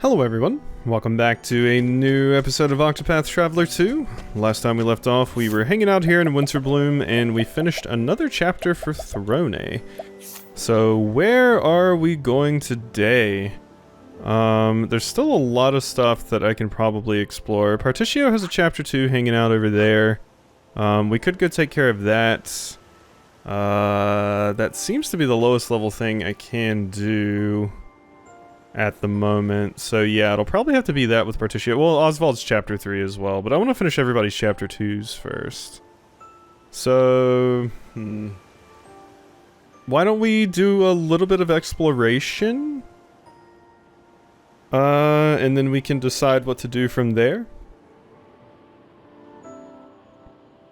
Hello everyone, welcome back to a new episode of Octopath Traveler 2. Last time we left off, we were hanging out here in Winterbloom, and we finished another chapter for Throne. So where are we going today? There's still a lot of stuff that I can probably explore. Partitio has a chapter 2 hanging out over there. We could go take care of that. That seems to be the lowest level thing I can do at the moment. So yeah, it'll probably have to be that with Partitio. Well, Oswald's chapter 3 as well, but I want to finish everybody's chapter 2s first. So, why don't we do a little bit of exploration? And then we can decide what to do from there.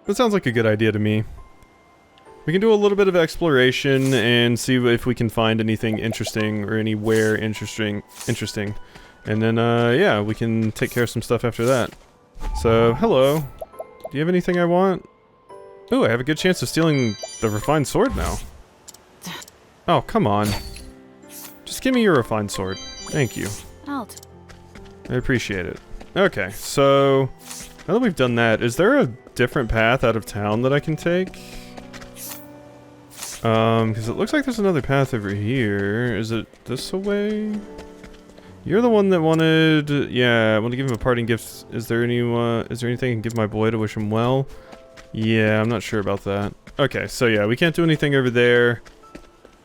That sounds like a good idea to me. We can do a little bit of exploration and see if we can find anything interesting or anywhere interesting. And then, yeah, we can take care of some stuff after that. So, hello. Do you have anything I want? Oh, I have a good chance of stealing the refined sword now. Oh, come on. Just give me your refined sword. Thank you. Out. I appreciate it. Okay, so now that we've done that, is there a different path out of town that I can take? Because it looks like there's another path over here. Is it this way? You're the one that wanted... Yeah, I want to give him a parting gift. Is there anything I can give my boy to wish him well? Yeah, I'm not sure about that. Okay, so yeah, we can't do anything over there.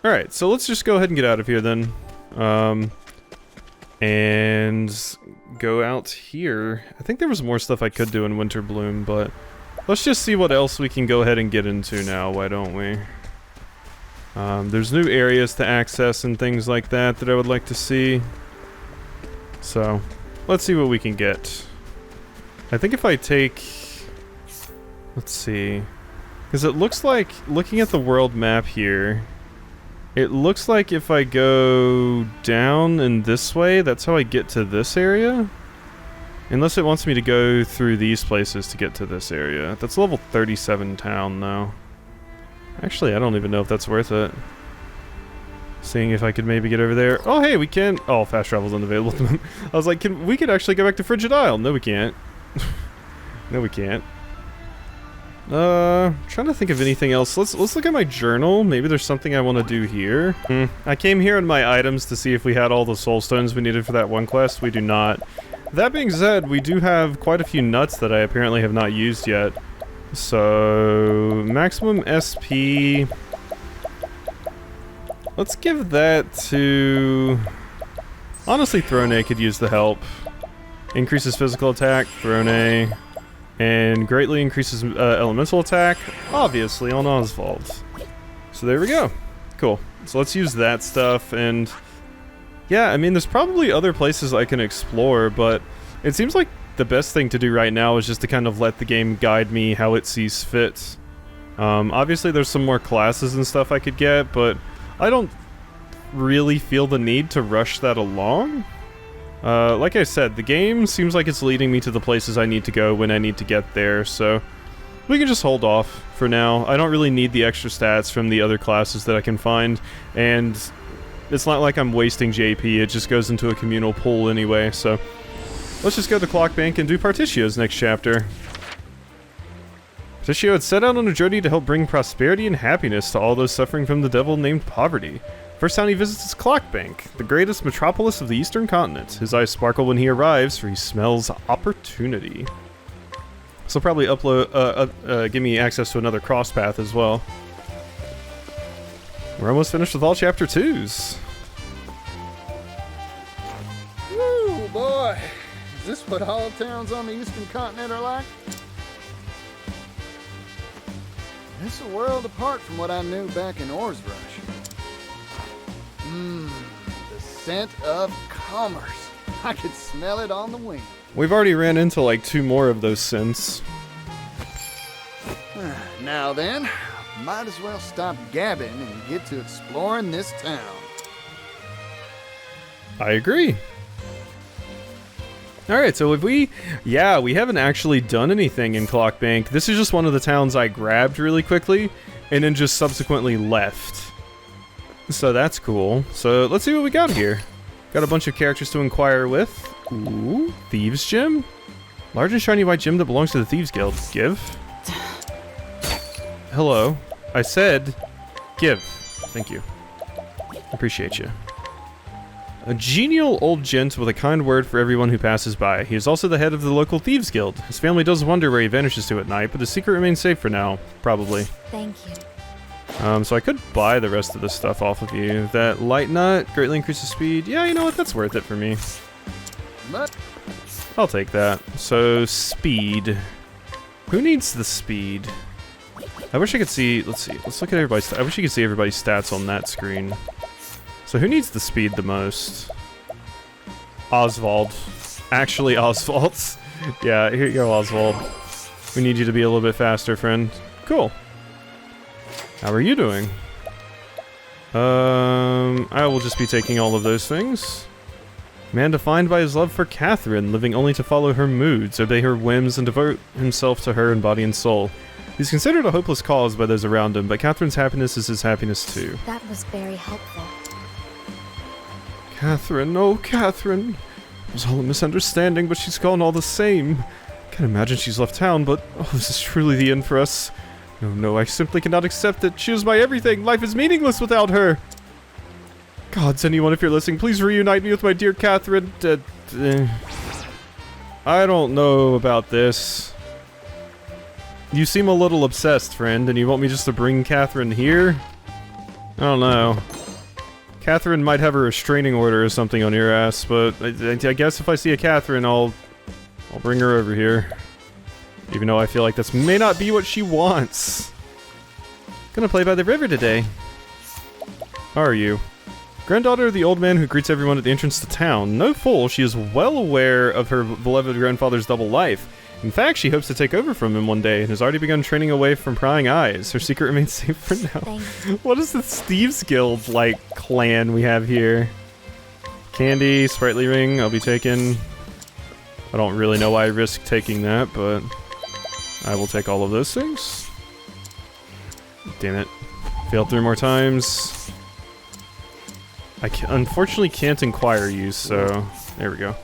Alright, so let's just go ahead and get out of here then. And go out here. I think there was more stuff I could do in Winterbloom, but let's just see what else we can go ahead and get into now, why don't we? There's new areas to access and things like that that I would like to see. So, let's see what we can get. I think if I take... Let's see. Because it looks like, looking at the world map here, it looks like if I go down and this way, that's how I get to this area. Unless it wants me to go through these places to get to this area. That's level 37 town, though. Actually, I don't even know if that's worth it. Seeing if I could maybe get over there. Oh, hey, we can... Oh, fast travel's unavailable. I was like, we could actually go back to Frigid Isle. No, we can't. No, we can't. Trying to think of anything else. Let's look at my journal. Maybe there's something I want to do here. I came here in my items to see if we had all the soul stones we needed for that one quest. We do not. That being said, we do have quite a few nuts that I apparently have not used yet. So, maximum SP. Let's give that to... Honestly, Throne could use the help. Increases physical attack, Throne. And greatly increases elemental attack, obviously, on Oswald. So there we go. Cool. So let's use that stuff, and... Yeah, I mean, there's probably other places I can explore, but it seems like the best thing to do right now is just to kind of let the game guide me how it sees fit. Obviously there's some more classes and stuff I could get, but I don't really feel the need to rush that along. Like I said, the game seems like it's leading me to the places I need to go when I need to get there, so we can just hold off for now. I don't really need the extra stats from the other classes that I can find, and it's not like I'm wasting JP, it just goes into a communal pool anyway, so... Let's just go to Clockbank and do Partitio's next chapter. Partitio had set out on a journey to help bring prosperity and happiness to all those suffering from the devil named poverty. First town he visits is Clockbank, the greatest metropolis of the eastern continent. His eyes sparkle when he arrives, for he smells opportunity. So probably give me access to another cross path as well. We're almost finished with all chapter 2s. Woo, boy! Is this what all towns on the eastern continent are like? It's a world apart from what I knew back in Oars Rush. The scent of commerce. I could smell it on the wind. We've already ran into like 2 more of those scents. Now then, might as well stop gabbing and get to exploring this town. I agree. Alright, so if we... Yeah, we haven't actually done anything in Clockbank. This is just one of the towns I grabbed really quickly, and then just subsequently left. So that's cool. So let's see what we got here. Got a bunch of characters to inquire with. Ooh, Thieves Gem? Large and shiny white gem that belongs to the Thieves Guild. Give. Hello. I said, give. Thank you. Appreciate you. A genial old gent with a kind word for everyone who passes by. He is also the head of the local Thieves Guild. His family does wonder where he vanishes to at night, but his secret remains safe for now. Probably. Thank you. So I could buy the rest of this stuff off of you. That light nut greatly increases speed. Yeah, you know what? That's worth it for me. I'll take that. So, speed. Who needs the speed? I wish I could see... Let's see. Let's look at everybody's... I wish you could see everybody's stats on that screen. So who needs the speed the most? Oswald. Actually, Oswald. Yeah, here you go, Oswald. We need you to be a little bit faster, friend. Cool. How are you doing? I will just be taking all of those things. Man defined by his love for Catherine, living only to follow her moods, obey her whims, and devote himself to her in body and soul. He's considered a hopeless cause by those around him, but Catherine's happiness is his happiness too. That was very helpful. Catherine, oh Catherine. It was all a misunderstanding, but she's gone all the same. Can't imagine she's left town, but oh, this is truly the end for us. No, no, I simply cannot accept it. She was my everything. Life is meaningless without her. Gods, anyone, if you're listening, please reunite me with my dear Catherine. I don't know about this. You seem a little obsessed, friend, and you want me just to bring Catherine here? I don't know. Catherine might have a restraining order or something on your ass, but I guess if I see a Catherine, I'll bring her over here. Even though I feel like this may not be what she wants. Gonna play by the river today. How are you? Granddaughter of the old man who greets everyone at the entrance to town. No fool, she is well aware of her beloved grandfather's double life. In fact, she hopes to take over from him one day and has already begun training away from prying eyes. Her secret remains safe for now. What is this Thieves Guild, like, clan we have here? Candy, sprightly ring, I'll be taking. I don't really know why I risk taking that, but I will take all of those things. Damn it. Failed 3 more times. I unfortunately can't inquire you, so there we go.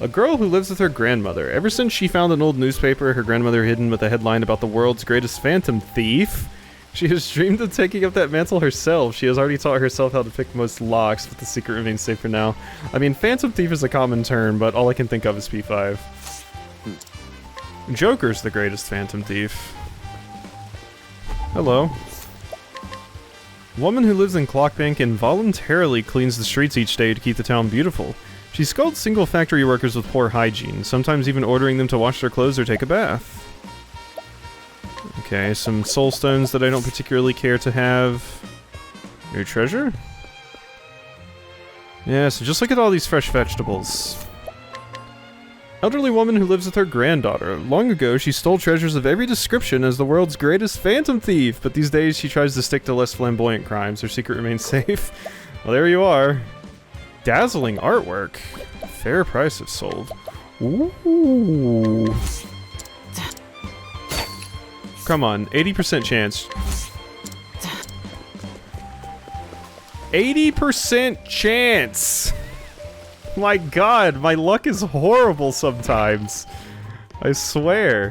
A girl who lives with her grandmother. Ever since she found an old newspaper her grandmother hidden with a headline about the world's greatest phantom thief, she has dreamed of taking up that mantle herself. She has already taught herself how to pick most locks, but the secret remains safe for now. I mean, phantom thief is a common term, but all I can think of is P5. Joker's the greatest phantom thief. Hello. Woman who lives in Clockbank involuntarily cleans the streets each day to keep the town beautiful. She scolds single factory workers with poor hygiene, sometimes even ordering them to wash their clothes or take a bath. Okay, some soul stones that I don't particularly care to have. New treasure? Yeah, so just look at all these fresh vegetables. Elderly woman who lives with her granddaughter. Long ago, she stole treasures of every description as the world's greatest phantom thief, but these days she tries to stick to less flamboyant crimes. Her secret remains safe. Well, there you are. Dazzling artwork. Fair price if sold. Ooh. Come on, 80% chance. 80% chance! My god, my luck is horrible sometimes. I swear.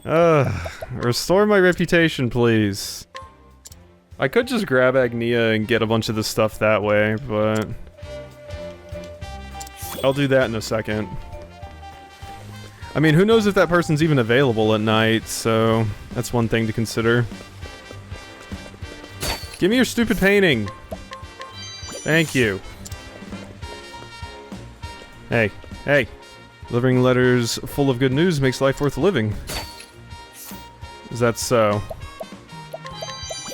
Restore my reputation, please. I could just grab Agnia and get a bunch of this stuff that way, but I'll do that in a second. I mean, who knows if that person's even available at night, so that's one thing to consider. Give me your stupid painting. Thank you. Hey, hey. Delivering letters full of good news makes life worth living. Is that so?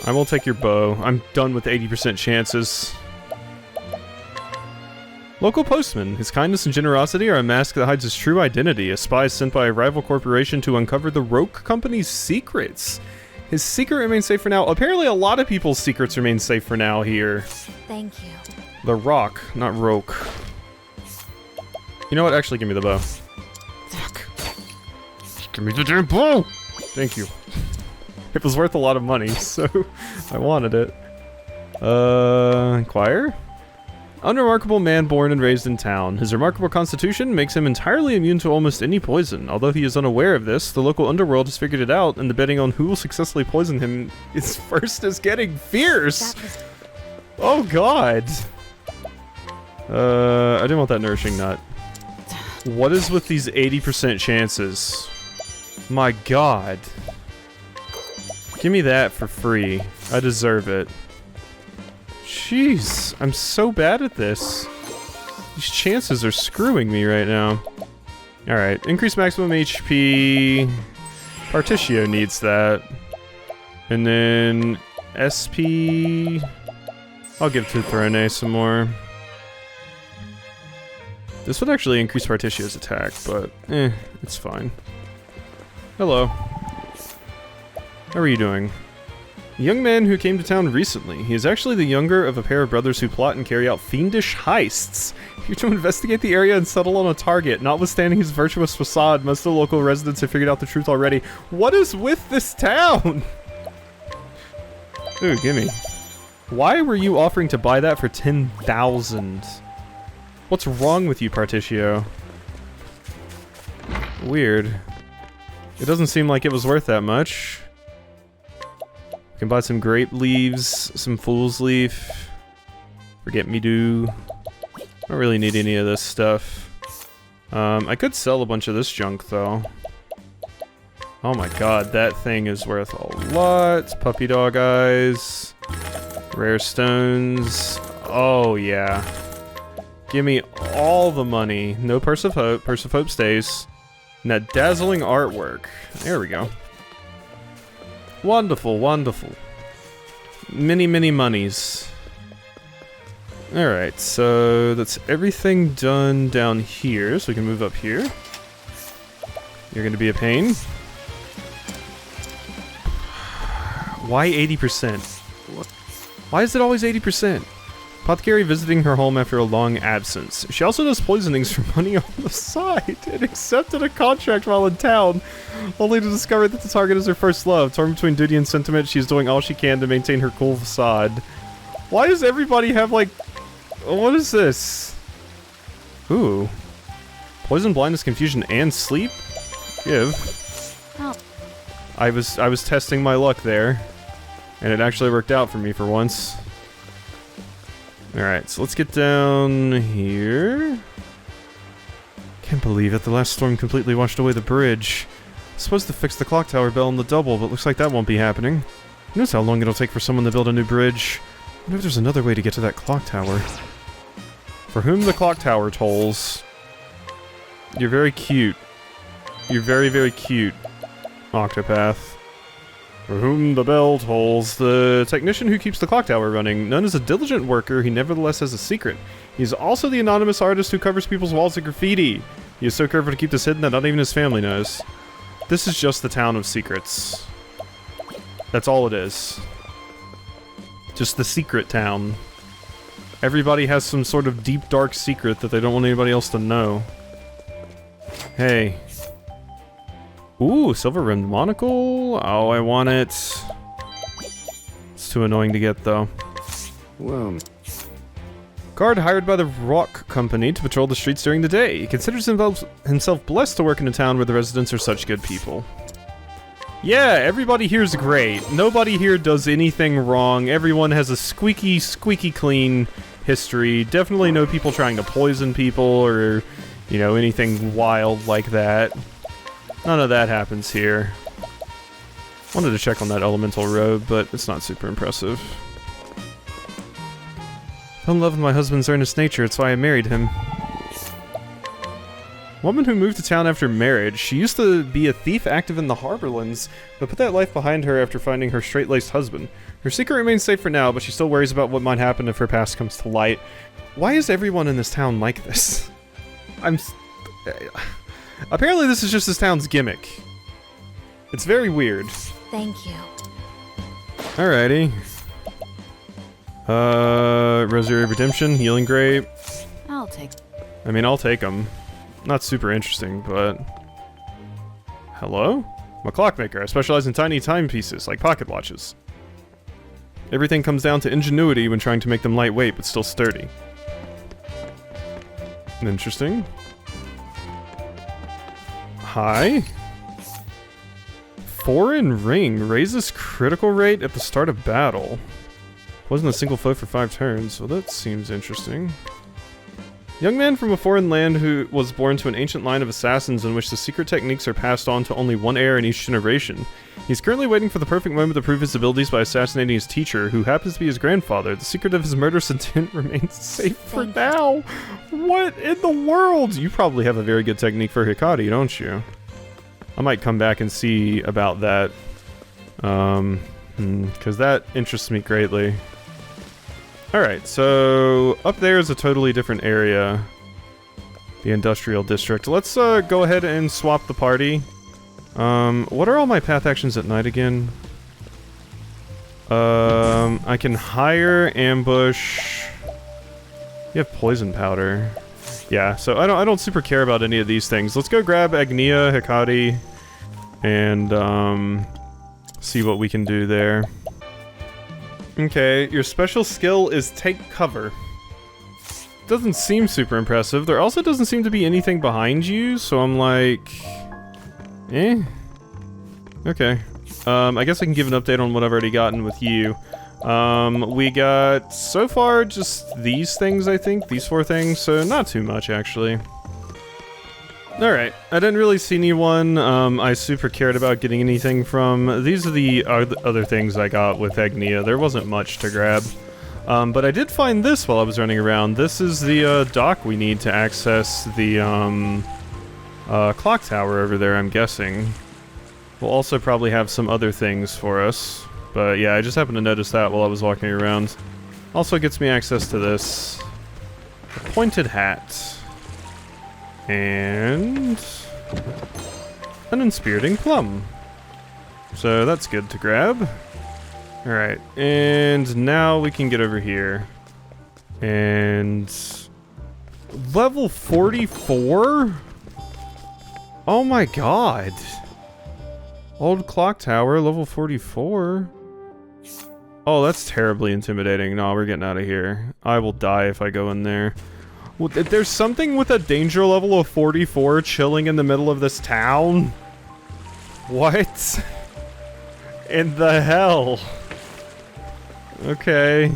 I will take your bow. I'm done with 80% chances. Local postman. His kindness and generosity are a mask that hides his true identity. A spy sent by a rival corporation to uncover the Roke Company's secrets. His secret remains safe for now. Apparently a lot of people's secrets remain safe for now here. Thank you. The Rock, not Roke. You know what? Actually, give me the bow. Fuck. Just give me the damn bow! Thank you. It was worth a lot of money, so I wanted it. Inquire? Unremarkable man born and raised in town. His remarkable constitution makes him entirely immune to almost any poison. Although he is unaware of this, the local underworld has figured it out, and the betting on who will successfully poison him is first is getting fierce. Oh god. I didn't want that nourishing nut. What is with these 80% chances? My god. Give me that for free. I deserve it. Jeez, I'm so bad at this. These chances are screwing me right now. Alright, increase maximum HP. Partitio needs that. And then SP... I'll give to Throne some more. This would actually increase Partitio's attack, but it's fine. Hello. How are you doing? A young man who came to town recently. He is actually the younger of a pair of brothers who plot and carry out fiendish heists. Here to investigate the area and settle on a target. Notwithstanding his virtuous facade, most of the local residents have figured out the truth already. What is with this town? Ooh, gimme. Why were you offering to buy that for 10,000? What's wrong with you, Partitio? Weird. It doesn't seem like it was worth that much. We can buy some grape leaves, some fool's leaf, forget me do. I don't really need any of this stuff. I could sell a bunch of this junk though. Oh my god, that thing is worth a lot. Puppy dog eyes, rare stones. Oh yeah. Give me all the money. No Purse of Hope. Purse of Hope stays. And that dazzling artwork. There we go. Wonderful, wonderful. Many, many monies. Alright, so that's everything done down here, so we can move up here. You're gonna be a pain. Why 80%? Why is it always 80%? Apothecary visiting her home after a long absence. She also does poisonings for money on the side and accepted a contract while in town, only to discover that the target is her first love. Torn between duty and sentiment, she's doing all she can to maintain her cool facade. Why does everybody have like... What is this? Ooh. Poison, blindness, confusion, and sleep? Give. Oh. I was testing my luck there, and it actually worked out for me for once. Alright, so let's get down here. Can't believe it, the last storm completely washed away the bridge. I'm supposed to fix the clock tower bell in the double, but looks like that won't be happening. Who knows how long it'll take for someone to build a new bridge? I wonder if there's another way to get to that clock tower. For whom the clock tower tolls. You're very cute. You're very, very cute, Octopath. For whom the bell tolls, the technician who keeps the clock tower running. Known as a diligent worker, he nevertheless has a secret. He's also the anonymous artist who covers people's walls with graffiti. He is so careful to keep this hidden that not even his family knows. This is just the town of secrets. That's all it is. Just the secret town. Everybody has some sort of deep, dark secret that they don't want anybody else to know. Hey. Ooh, silver-rimmed monocle. Oh, I want it. It's too annoying to get, though. Well, Guard hired by the Rock Company to patrol the streets during the day. He considers himself blessed to work in a town where the residents are such good people. Yeah, everybody here's great. Nobody here does anything wrong. Everyone has a squeaky, squeaky clean history. Definitely no people trying to poison people or, you know, anything wild like that. None of that happens here. Wanted to check on that elemental robe, but it's not super impressive. Fell in love with my husband's earnest nature, it's why I married him. Woman who moved to town after marriage. She used to be a thief active in the Harborlands, but put that life behind her after finding her straight-laced husband. Her secret remains safe for now, but she still worries about what might happen if her past comes to light. Why is everyone in this town like this? Apparently this is just this town's gimmick. It's very weird. Thank you. Alrighty. Rosary of Redemption, Healing Grape. I'll take... I mean, I'll take them. Not super interesting, but... Hello? I'm a clockmaker. I specialize in tiny timepieces, like pocket watches. Everything comes down to ingenuity when trying to make them lightweight, but still sturdy. Interesting. Hi. Foreign ring raises critical rate at the start of battle. Wasn't a single foe for 5 turns, well that seems interesting. Young man from a foreign land who was born to an ancient line of assassins in which the secret techniques are passed on to only one heir in each generation. He's currently waiting for the perfect moment to prove his abilities by assassinating his teacher, who happens to be his grandfather. The secret of his murderous intent remains safe for now. What in the world? You probably have a very good technique for Hikari, don't you? I might come back and see about that. Because that interests me greatly. Alright, so up there is a totally different area. The industrial district. Let's go ahead and swap the party. What are all my path actions at night again? I can hire, ambush. You have poison powder. Yeah, so I don't super care about any of these things. Let's go grab Agnia, Hikari, and see what we can do there. Okay, your special skill is take cover. Doesn't seem super impressive. There also doesn't seem to be anything behind you, so I'm like... eh? Okay. I guess I can give an update on what I've already gotten with you. We got, so far, just these things, I think. These 4 things, so not too much, actually. Alright, I didn't really see anyone I super cared about getting anything from. These are the other things I got with Agnia. There wasn't much to grab. But I did find this while I was running around. This is the dock we need to access the clock tower over there, I'm guessing. We'll also probably have some other things for us. But yeah, I just happened to notice that while I was walking around. Also gets me access to this. A pointed hat. And an inspiriting plum. So that's good to grab. Alright, and now we can get over here. And... level 44? Oh my god. Old clock tower, level 44. Oh, that's terribly intimidating. No, we're getting out of here. I will die if I go in there. Well, there's something with a danger level of 44 chilling in the middle of this town? What? In the hell? Okay.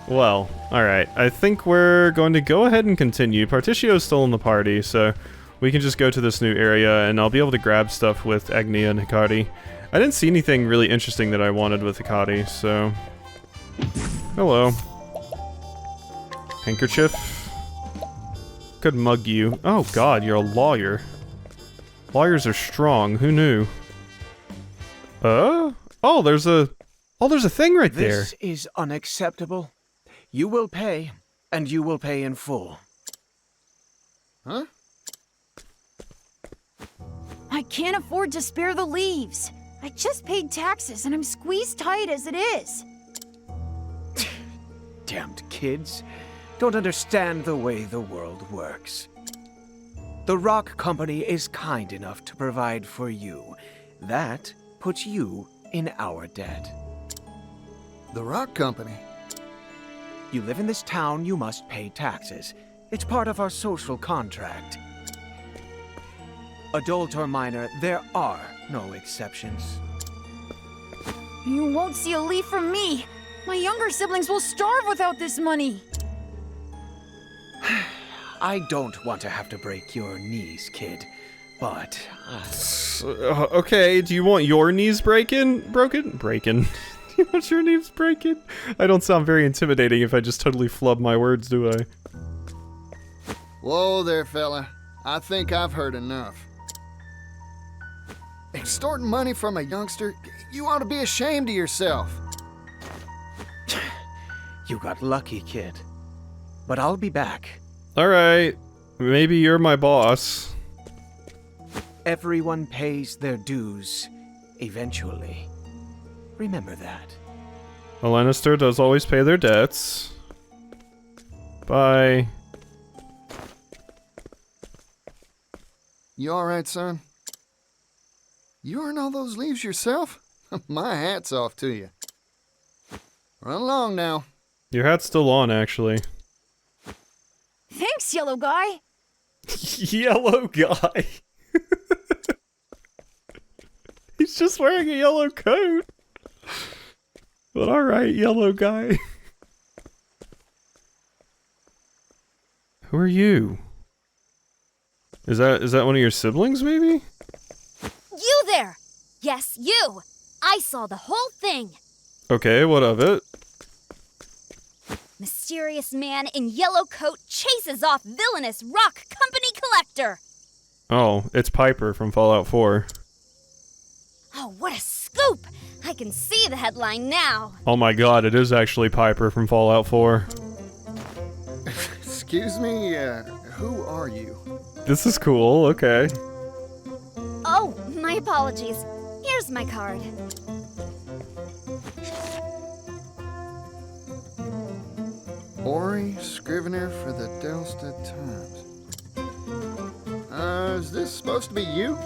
Well, alright. I think we're going to go ahead and continue. Partitio is still in the party, so we can just go to this new area, and I'll be able to grab stuff with Agnia and Hikari. I didn't see anything really interesting that I wanted with Hikari, so... hello. Handkerchief. Could mug you. Oh god, you're a lawyer. Lawyers are strong, who knew? Oh, there's a... oh, there's a thing right there. This is unacceptable. You will pay, and you will pay in full. Huh? I can't afford to spare the leaves. I just paid taxes and I'm squeezed tight as it is. Damned kids. Don't understand the way the world works. The Rock Company is kind enough to provide for you. That puts you in our debt. The Rock Company? You live in this town, you must pay taxes. It's part of our social contract. Adult or minor, there are no exceptions. You won't see a leaf from me. My younger siblings will starve without this money. I don't want to have to break your knees, kid, but... okay, do you want your knees broken? Do you want your knees breaking? I don't sound very intimidating if I just totally flub my words, do I? Whoa there, fella. I think I've heard enough. Extorting money from a youngster? You ought to be ashamed of yourself. You got lucky, kid. But I'll be back. Alright, maybe you're my boss. Everyone pays their dues, eventually. Remember that. A Lannister does always pay their debts. Bye. You alright, son? You earn all those leaves yourself? My hat's off to you. Run along now. Your hat's still on, actually. Thanks, yellow guy. Yellow guy. He's just wearing a yellow coat. But alright, yellow guy. Who are you? Is that one of your siblings, maybe? You there! Yes, you! I saw the whole thing! Okay, what of it? Mysterious man in yellow coat chases off villainous rock company collector! Oh, it's Piper from Fallout 4. Oh, what a scoop! I can see the headline now! Oh my god, it is actually Piper from Fallout 4. Excuse me, who are you? This is cool, okay. Oh, my apologies. Here's my card. Ori, Scrivener for the Delsted Times. Is this supposed to be you?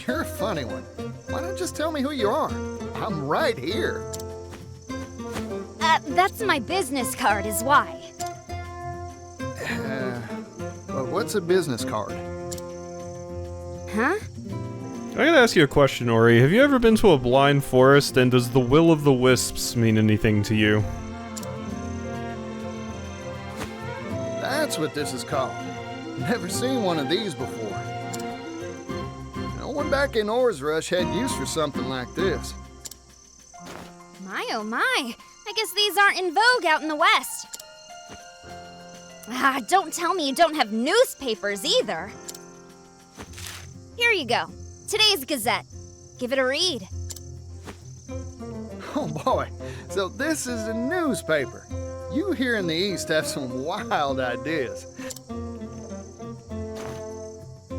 You're a funny one. Why don't you just tell me who you are? I'm right here. That's my business card is why. Well, what's a business card? Huh? I gotta ask you a question, Ori. Have you ever been to a blind forest, and does the will of the wisps mean anything to you? That's what this is called. Never seen one of these before. No one back in Or's Rush had use for something like this. My oh my. I guess these aren't in vogue out in the West. Don't tell me you don't have newspapers either. Here you go. Today's Gazette. Give it a read. Oh boy, so this is a newspaper. You here in the East have some wild ideas.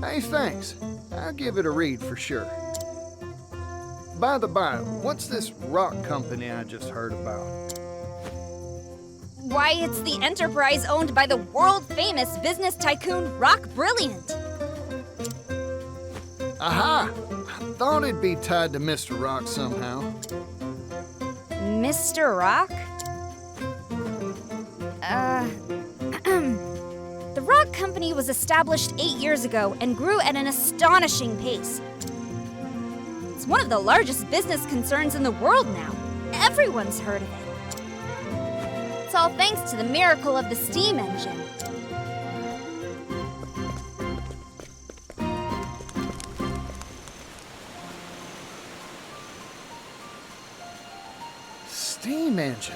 Hey, thanks. I'll give it a read for sure. By the by, what's this rock company I just heard about? Why, it's the enterprise owned by the world-famous business tycoon Rock Brilliant. Aha! I thought it'd be tied to Mr. Rock somehow. Mr. Rock? The Rock Company was established 8 years ago and grew at an astonishing pace. It's one of the largest business concerns in the world now. Everyone's heard of it. It's all thanks to the miracle of the steam engine. Steam engine.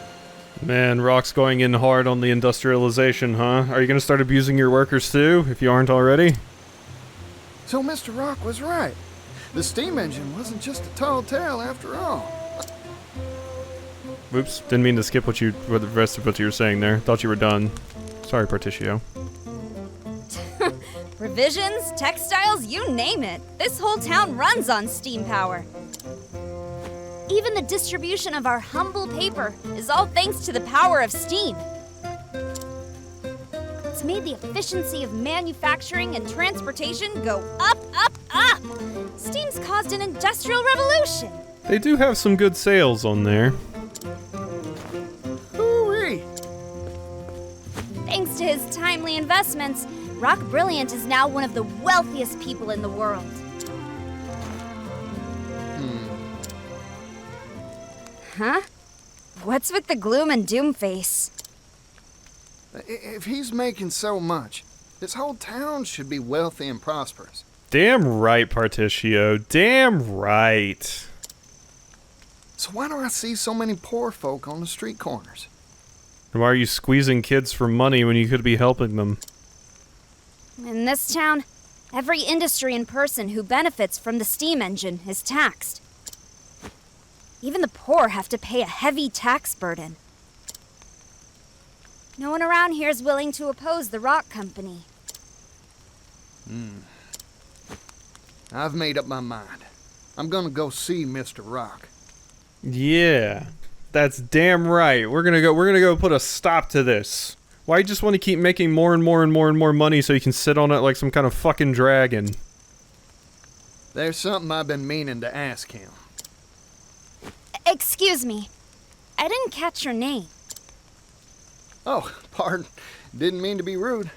Man, Rock's going in hard on the industrialization, huh? Are you gonna start abusing your workers too, if you aren't already? So Mr. Rock was right. The steam engine wasn't just a tall tale after all. Oops, didn't mean to skip the rest of what you were saying there. Thought you were done. Sorry, Partitio. Provisions, textiles, you name it. This whole town runs on steam power. Even the distribution of our humble paper is all thanks to the power of steam. It's made the efficiency of manufacturing and transportation go up, up, up. Steam's caused an industrial revolution. They do have some good sales on there. Hooey! Thanks to his timely investments, Rock Brilliant is now one of the wealthiest people in the world. Huh? What's with the gloom and doom face? If he's making so much, this whole town should be wealthy and prosperous. Damn right, Partitio. Damn right. So why do I see so many poor folk on the street corners? And why are you squeezing kids for money when you could be helping them? In this town, every industry and person who benefits from the steam engine is taxed. Even the poor have to pay a heavy tax burden. No one around here is willing to oppose the Rock Company. I've made up my mind. I'm gonna go see Mr. Rock. Yeah, that's damn right. We're gonna go put a stop to this. Why you just want to keep making more and more and more and more money so you can sit on it like some kind of fucking dragon? There's something I've been meaning to ask him. Excuse me. I didn't catch your name. Oh, pardon. Didn't mean to be rude.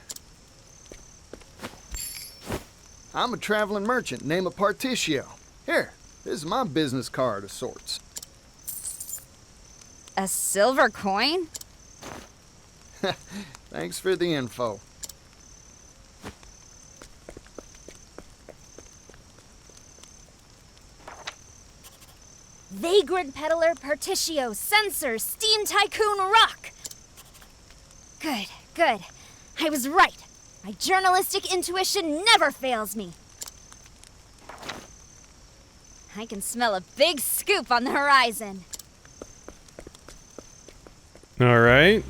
I'm a traveling merchant named Partitio. Here, this is my business card of sorts. A silver coin? Thanks for the info. Vagrant Peddler, Partitio, Censor, Steam Tycoon, Rock! Good, good. I was right. My journalistic intuition never fails me. I can smell a big scoop on the horizon. Alright.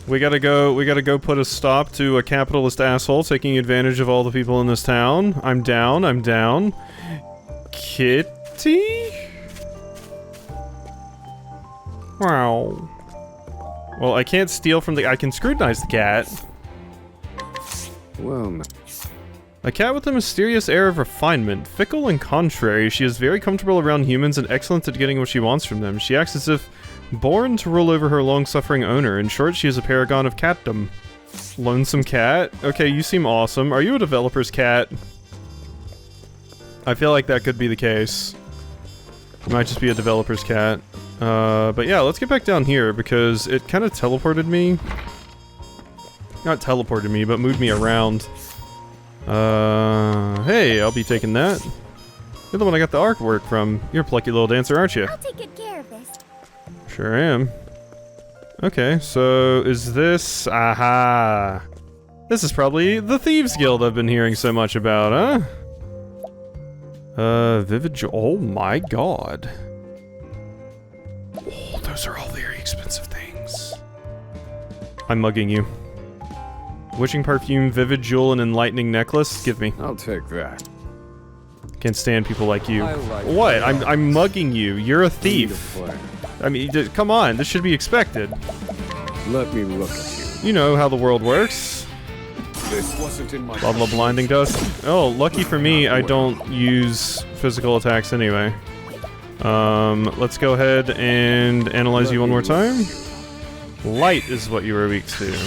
We gotta go put a stop to a capitalist asshole taking advantage of all the people in this town. I'm down. Kitty? Wow. Well, I can't steal from I can scrutinize the cat. Well, A cat with a mysterious air of refinement. Fickle and contrary, she is very comfortable around humans and excellent at getting what she wants from them. She acts as if born to rule over her long-suffering owner. In short, she is a paragon of catdom. Lonesome cat? Okay, you seem awesome. Are you a developer's cat? I feel like that could be the case. It might just be a developer's cat. But yeah, let's get back down here because it kind of teleported me. Not teleported me, but moved me around. Hey, I'll be taking that. You're the one I got the artwork from. You're a plucky little dancer, aren't you? I'll take good care of this. Sure am. Okay, so is this... Aha! This is probably the Thieves Guild I've been hearing so much about, huh? Oh my god. Oh, those are all very expensive things. I'm mugging you. Witching perfume, vivid jewel, and enlightening necklace. Give me. I'll take that. Can't stand people like you. I like What? that. I'm mugging you. You're a thief. Play. I mean, come on. This should be expected. Let me look at you. You know how the world works. This wasn't in my Blah blah blinding dust. Oh, lucky for me, I don't use physical attacks anyway. Let's go ahead and analyze you one more time. Light is what you were weak to.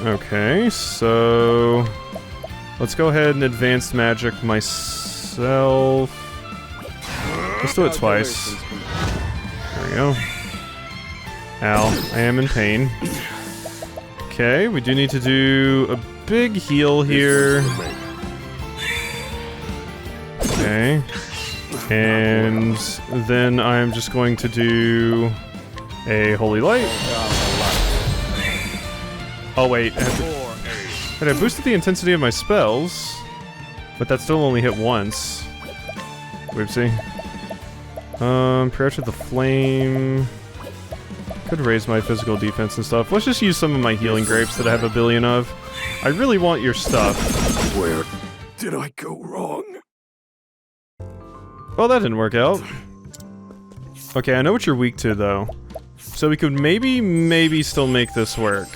Okay, so let's go ahead and advanced magic myself. Let's do it twice. There we go. Ow, I am in pain. Okay, we do need to do a big heal here. Okay. And then I'm just going to do a holy light. Oh wait, I boosted the intensity of my spells, but that still only hit once. Whoopsie. Prayer to the flame. Could raise my physical defense and stuff. Let's just use some of my healing grapes that I have a billion of. I really want your stuff. Where did I go wrong? Well, that didn't work out. Okay, I know what you're weak to, though. So we could maybe still make this work.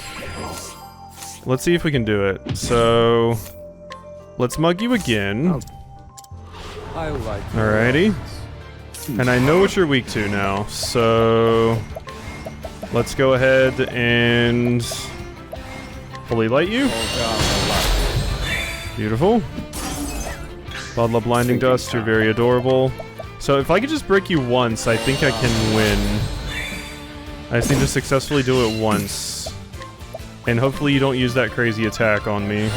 Let's see if we can do it. So, let's mug you again. I like Alrighty. And I know what you're weak to now, so... Let's go ahead and... Holy light you. Beautiful. Blah blinding dust, you're very adorable. So if I could just break you once, I think I can win. I just need to successfully do it once. And hopefully you don't use that crazy attack on me.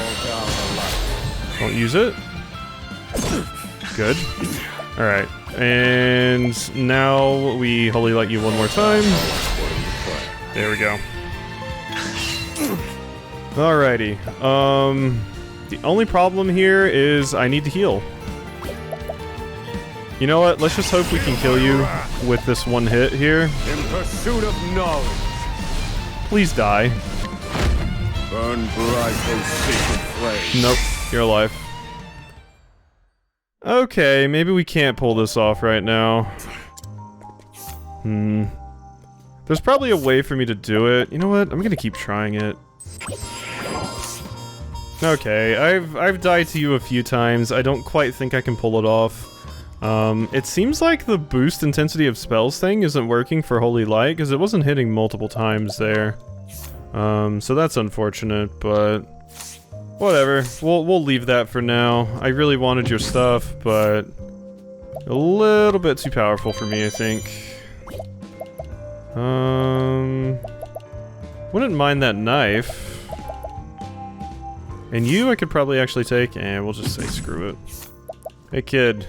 Don't use it. Good. Alright. And now we holy light you one more time. There we go. Alrighty. The only problem here is I need to heal. You know what? Let's just hope we can kill you with this one hit here. In pursuit of knowledge. Please die. Burn bright, O sacred flame. Nope. You're alive. Okay, maybe we can't pull this off right now. There's probably a way for me to do it. You know what? I'm gonna keep trying it. Okay, I've died to you a few times. I don't quite think I can pull it off. It seems like the boost intensity of spells thing isn't working for Holy Light, because it wasn't hitting multiple times there. So that's unfortunate, but whatever. We'll leave that for now. I really wanted your stuff, but a little bit too powerful for me, I think. Wouldn't mind that knife. And you I could probably actually take, and we'll just say screw it. Hey kid.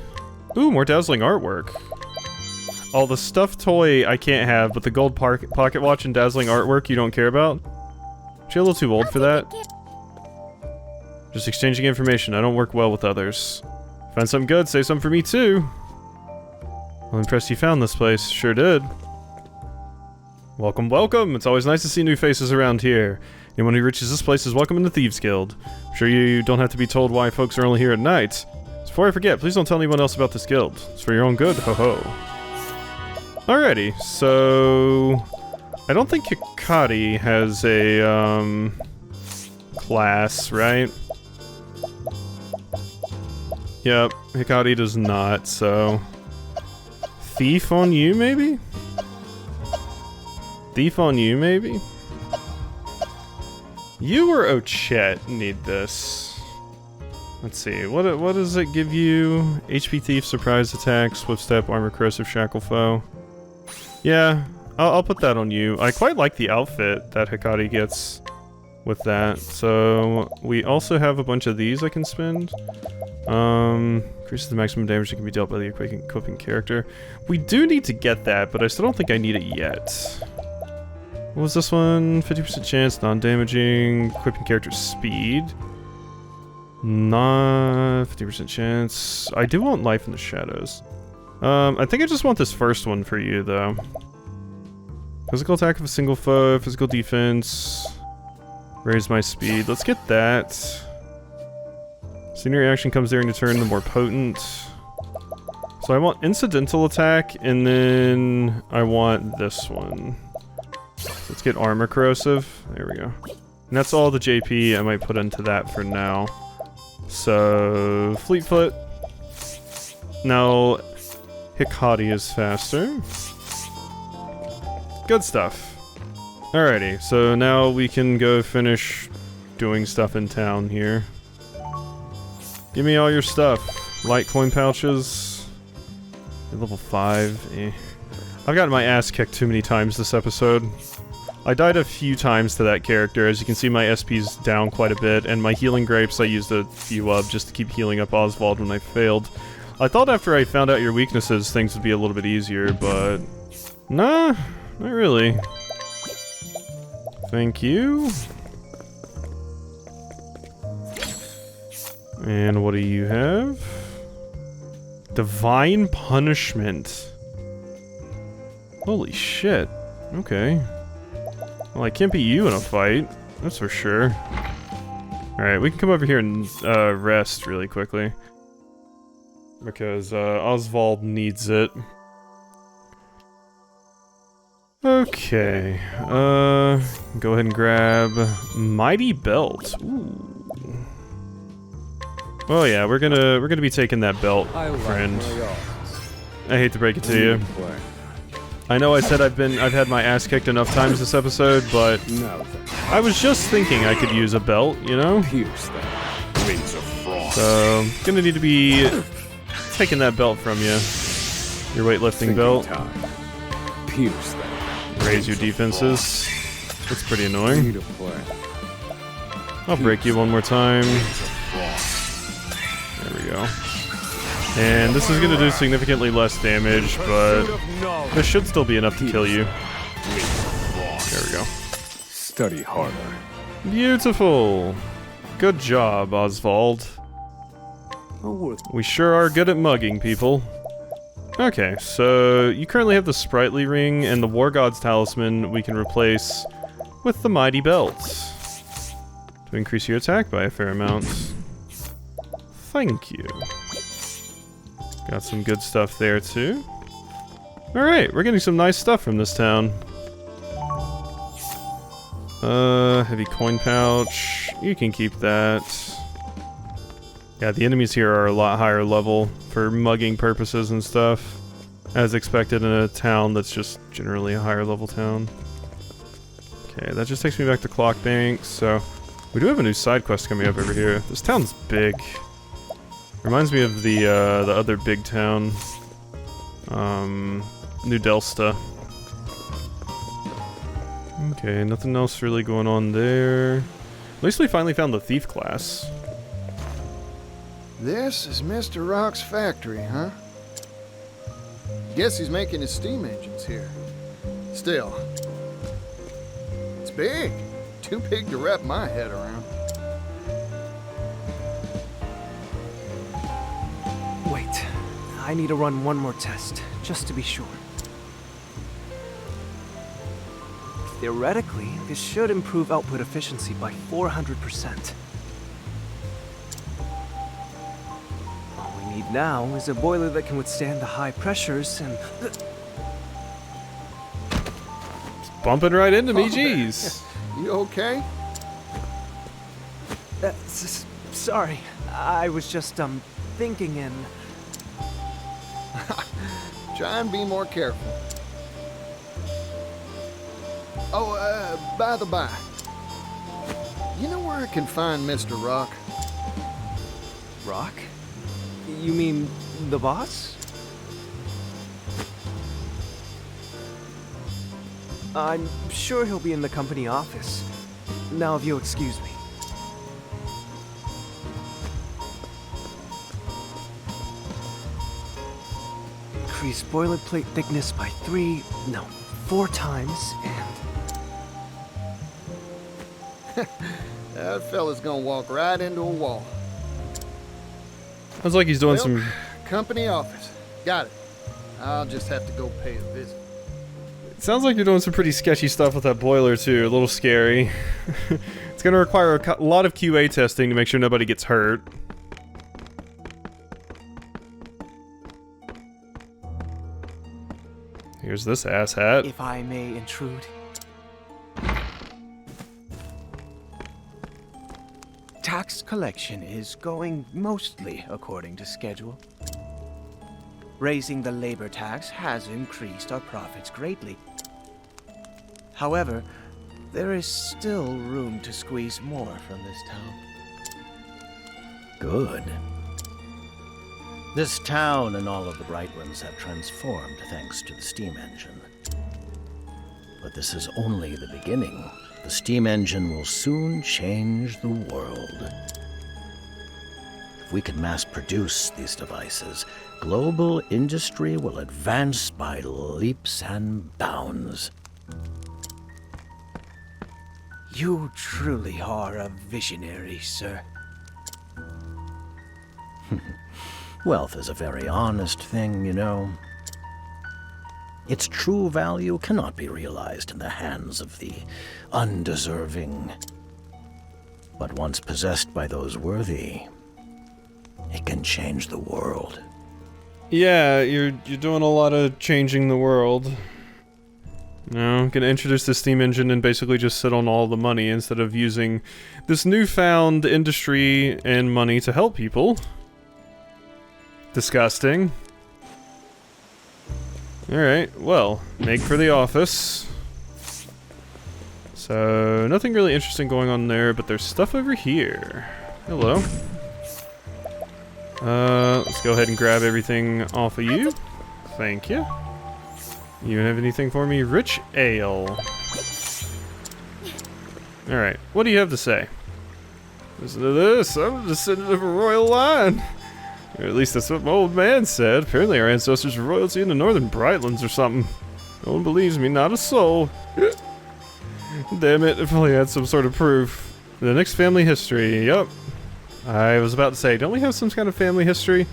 Ooh, more dazzling artwork. Oh, the stuffed toy I can't have, but the gold pocket watch and dazzling artwork you don't care about? You're a little too old for that. Just exchanging information. I don't work well with others. Find something good, say something for me too. I'm impressed you found this place. Sure did. Welcome, welcome! It's always nice to see new faces around here. Anyone who reaches this place is welcome in the Thieves Guild. I'm sure you don't have to be told why folks are only here at night. Before I forget, please don't tell anyone else about this guild. It's for your own good, ho-ho. Alrighty, so... I don't think Hikari has a, class, right? Yep, Hikari does not, so... Thief on you, maybe? Thief on you, maybe? You or Ochette need this. Let's see, what does it give you? HP Thief, Surprise Attack, Swift Step, Armor Corrosive, Shackle Foe. Yeah, I'll put that on you. I quite like the outfit that Hikari gets with that. So, we also have a bunch of these I can spend. Increases the maximum damage that can be dealt by the equipping character. We do need to get that, but I still don't think I need it yet. What was this one? 50% chance, non-damaging, equipping character speed. Not 50% chance. I do want Life in the Shadows. I think I just want this first one for you, though. Physical attack of a single foe, physical defense. Raise my speed. Let's get that. Sooner reaction comes during the turn, the more potent. So I want incidental attack, and then I want this one. So let's get armor corrosive. There we go. And that's all the JP I might put into that for now. So, Fleetfoot. Now, Hikari is faster. Good stuff. Alrighty, so now we can go finish doing stuff in town here. Give me all your stuff. Light coin pouches. Level 5. I've gotten my ass kicked too many times this episode. I died a few times to that character. As you can see, my SP's down quite a bit, and my healing grapes I used a few up just to keep healing up Oswald when I failed. I thought after I found out your weaknesses, things would be a little bit easier, but... Nah, not really. Thank you. And what do you have? Divine Punishment. Holy shit. Okay. Well, I can't beat you in a fight. That's for sure. Alright, we can come over here and rest really quickly. Because Oswald needs it. Okay. Go ahead and grab Mighty Belt. Ooh. Oh yeah, we're gonna be taking that belt, friend. I hate to break it to you. I know I said I've had my ass kicked enough times this episode, but I was just thinking I could use a belt, you know? So, gonna need to be taking that belt from you. Your weightlifting belt. Raise your defenses. That's pretty annoying. I'll break you one more time. There we go. And this is going to do significantly less damage, but this should still be enough to kill you. There we go. Study harder. Beautiful. Good job, Oswald. We sure are good at mugging people. Okay, so you currently have the Sprightly Ring and the War God's Talisman we can replace with the Mighty Belt to increase your attack by a fair amount. Thank you. Got some good stuff there too. Alright, we're getting some nice stuff from this town. Heavy coin pouch. You can keep that. Yeah, the enemies here are a lot higher level for mugging purposes and stuff, as expected in a town that's just generally a higher level town. Okay, that just takes me back to Clock Bank, so we do have a new side quest coming up over here. This town's big. Reminds me of the other big town, New Delsta. Okay, nothing else really going on there. At least we finally found the thief class. This is Mr. Rock's factory, huh? Guess he's making his steam engines here. Still, it's big. Too big to wrap my head around. Wait, I need to run one more test, just to be sure. Theoretically, this should improve output efficiency by 400%. All we need now is a boiler that can withstand the high pressures and... Bumping right into me, jeez. You okay? Sorry, I was just, thinking and... Try and be more careful. Oh, by the by, you know where I can find Mr. Rock? Rock? You mean the boss? I'm sure he'll be in the company office. Now, if you'll excuse me. Increase boilerplate thickness by 4 times, and... That fella's gonna walk right into a wall. Sounds like he's doing Well, some... Company office. Got it. I'll just have to go pay a visit. It sounds like you're doing some pretty sketchy stuff with that boiler, too. A little scary. It's gonna require a lot of QA testing to make sure nobody gets hurt. Here's this asshat. If I may intrude. Tax collection is going mostly according to schedule. Raising the labor tax has increased our profits greatly. However, there is still room to squeeze more from this town. Good. This town and all of the Brightlands have transformed thanks to the steam engine. But this is only the beginning. The steam engine will soon change the world. If we can mass produce these devices, global industry will advance by leaps and bounds. You truly are a visionary, sir. Wealth is a very honest thing, you know. Its true value cannot be realized in the hands of the undeserving. But once possessed by those worthy, it can change the world. Yeah, you're doing a lot of changing the world. No, gonna introduce the steam engine and basically just sit on all the money instead of using this newfound industry and money to help people. Disgusting. Alright, well, make for the office. So, nothing really interesting going on there, but there's stuff over here. Hello. Let's go ahead and grab everything off of you. Thank you. You have anything for me? Rich ale. Alright, what do you have to say? Listen to this, I'm a descendant of a royal line. Or at least that's what my old man said. Apparently our ancestors were royalty in the northern Brightlands or something. No one believes me, not a soul. Damn it, if only I had some sort of proof. The next family history, yup. I was about to say, don't we have some kind of family history?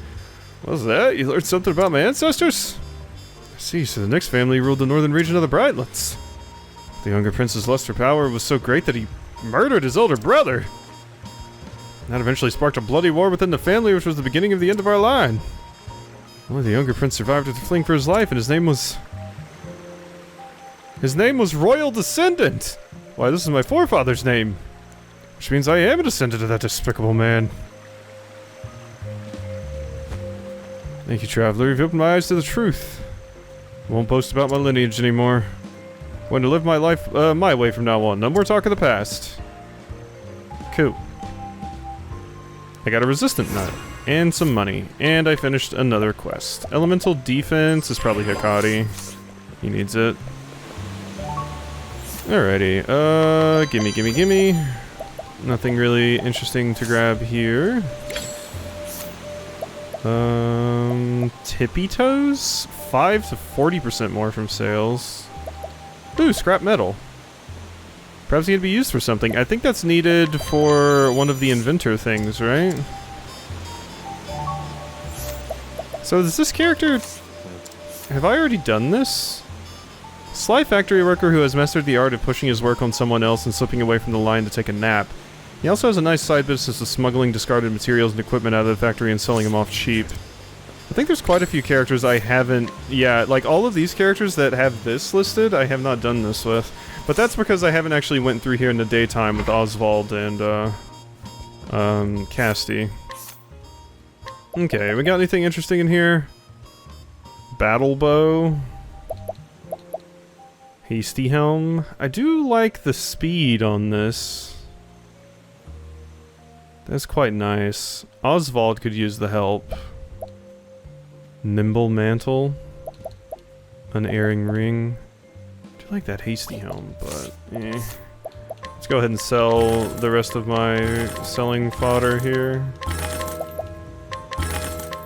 What's that? You learned something about my ancestors? I see, so the next family ruled the northern region of the Brightlands. The younger prince's lust for power was so great that he murdered his older brother. That eventually sparked a bloody war within the family, which was the beginning of the end of our line. Only the younger prince survived after fleeing for his life, and his name was Royal Descendant! Why, this is my forefather's name. Which means I am a descendant of that despicable man. Thank you, traveler. You've opened my eyes to the truth. I won't boast about my lineage anymore. I'm going to live my life my way from now on. No more talk of the past. Cool. I got a resistant nut. And some money. And I finished another quest. Elemental defense is probably Hikari. He needs it. Alrighty. Gimme. Nothing really interesting to grab here. Tippy toes? 5 to 40% more from sales. Ooh, scrap metal. Perhaps it can be used for something. I think that's needed for one of the inventor things, right? So is this character... Have I already done this? Sly factory worker who has mastered the art of pushing his work on someone else and slipping away from the line to take a nap. He also has a nice side business of smuggling discarded materials and equipment out of the factory and selling them off cheap. I think there's quite a few characters I haven't... Yeah, like all of these characters that have this listed, I have not done this with. But that's because I haven't actually went through here in the daytime with Oswald and, Casti. Okay, we got anything interesting in here? Battle bow. Hasty helm. I do like the speed on this. That's quite nice. Oswald could use the help. Nimble mantle. Unerring ring. I do like that hasty helm, but eh. Let's go ahead and sell the rest of my selling fodder here.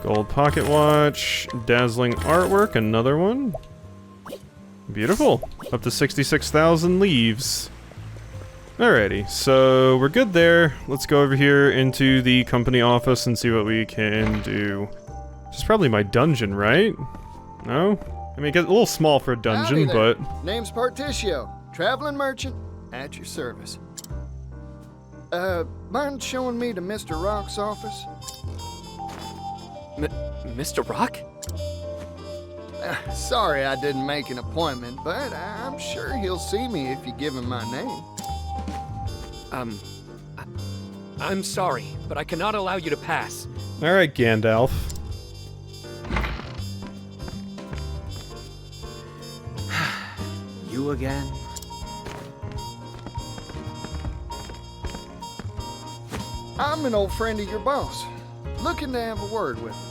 Gold pocket watch. Dazzling artwork, another one. Beautiful. Up to 66,000 leaves. Alrighty, so we're good there. Let's go over here into the company office and see what we can do. This is probably my dungeon, right? No? I mean, it gets a little small for a dungeon, Howdy there. but... Name's Partitio, traveling merchant, at your service. Mind showing me to Mr. Rock's office? Mr. Rock? Sorry I didn't make an appointment, but I'm sure he'll see me if you give him my name. I'm sorry, but I cannot allow you to pass. Alright, Gandalf. You again? I'm an old friend of your boss, looking to have a word with him.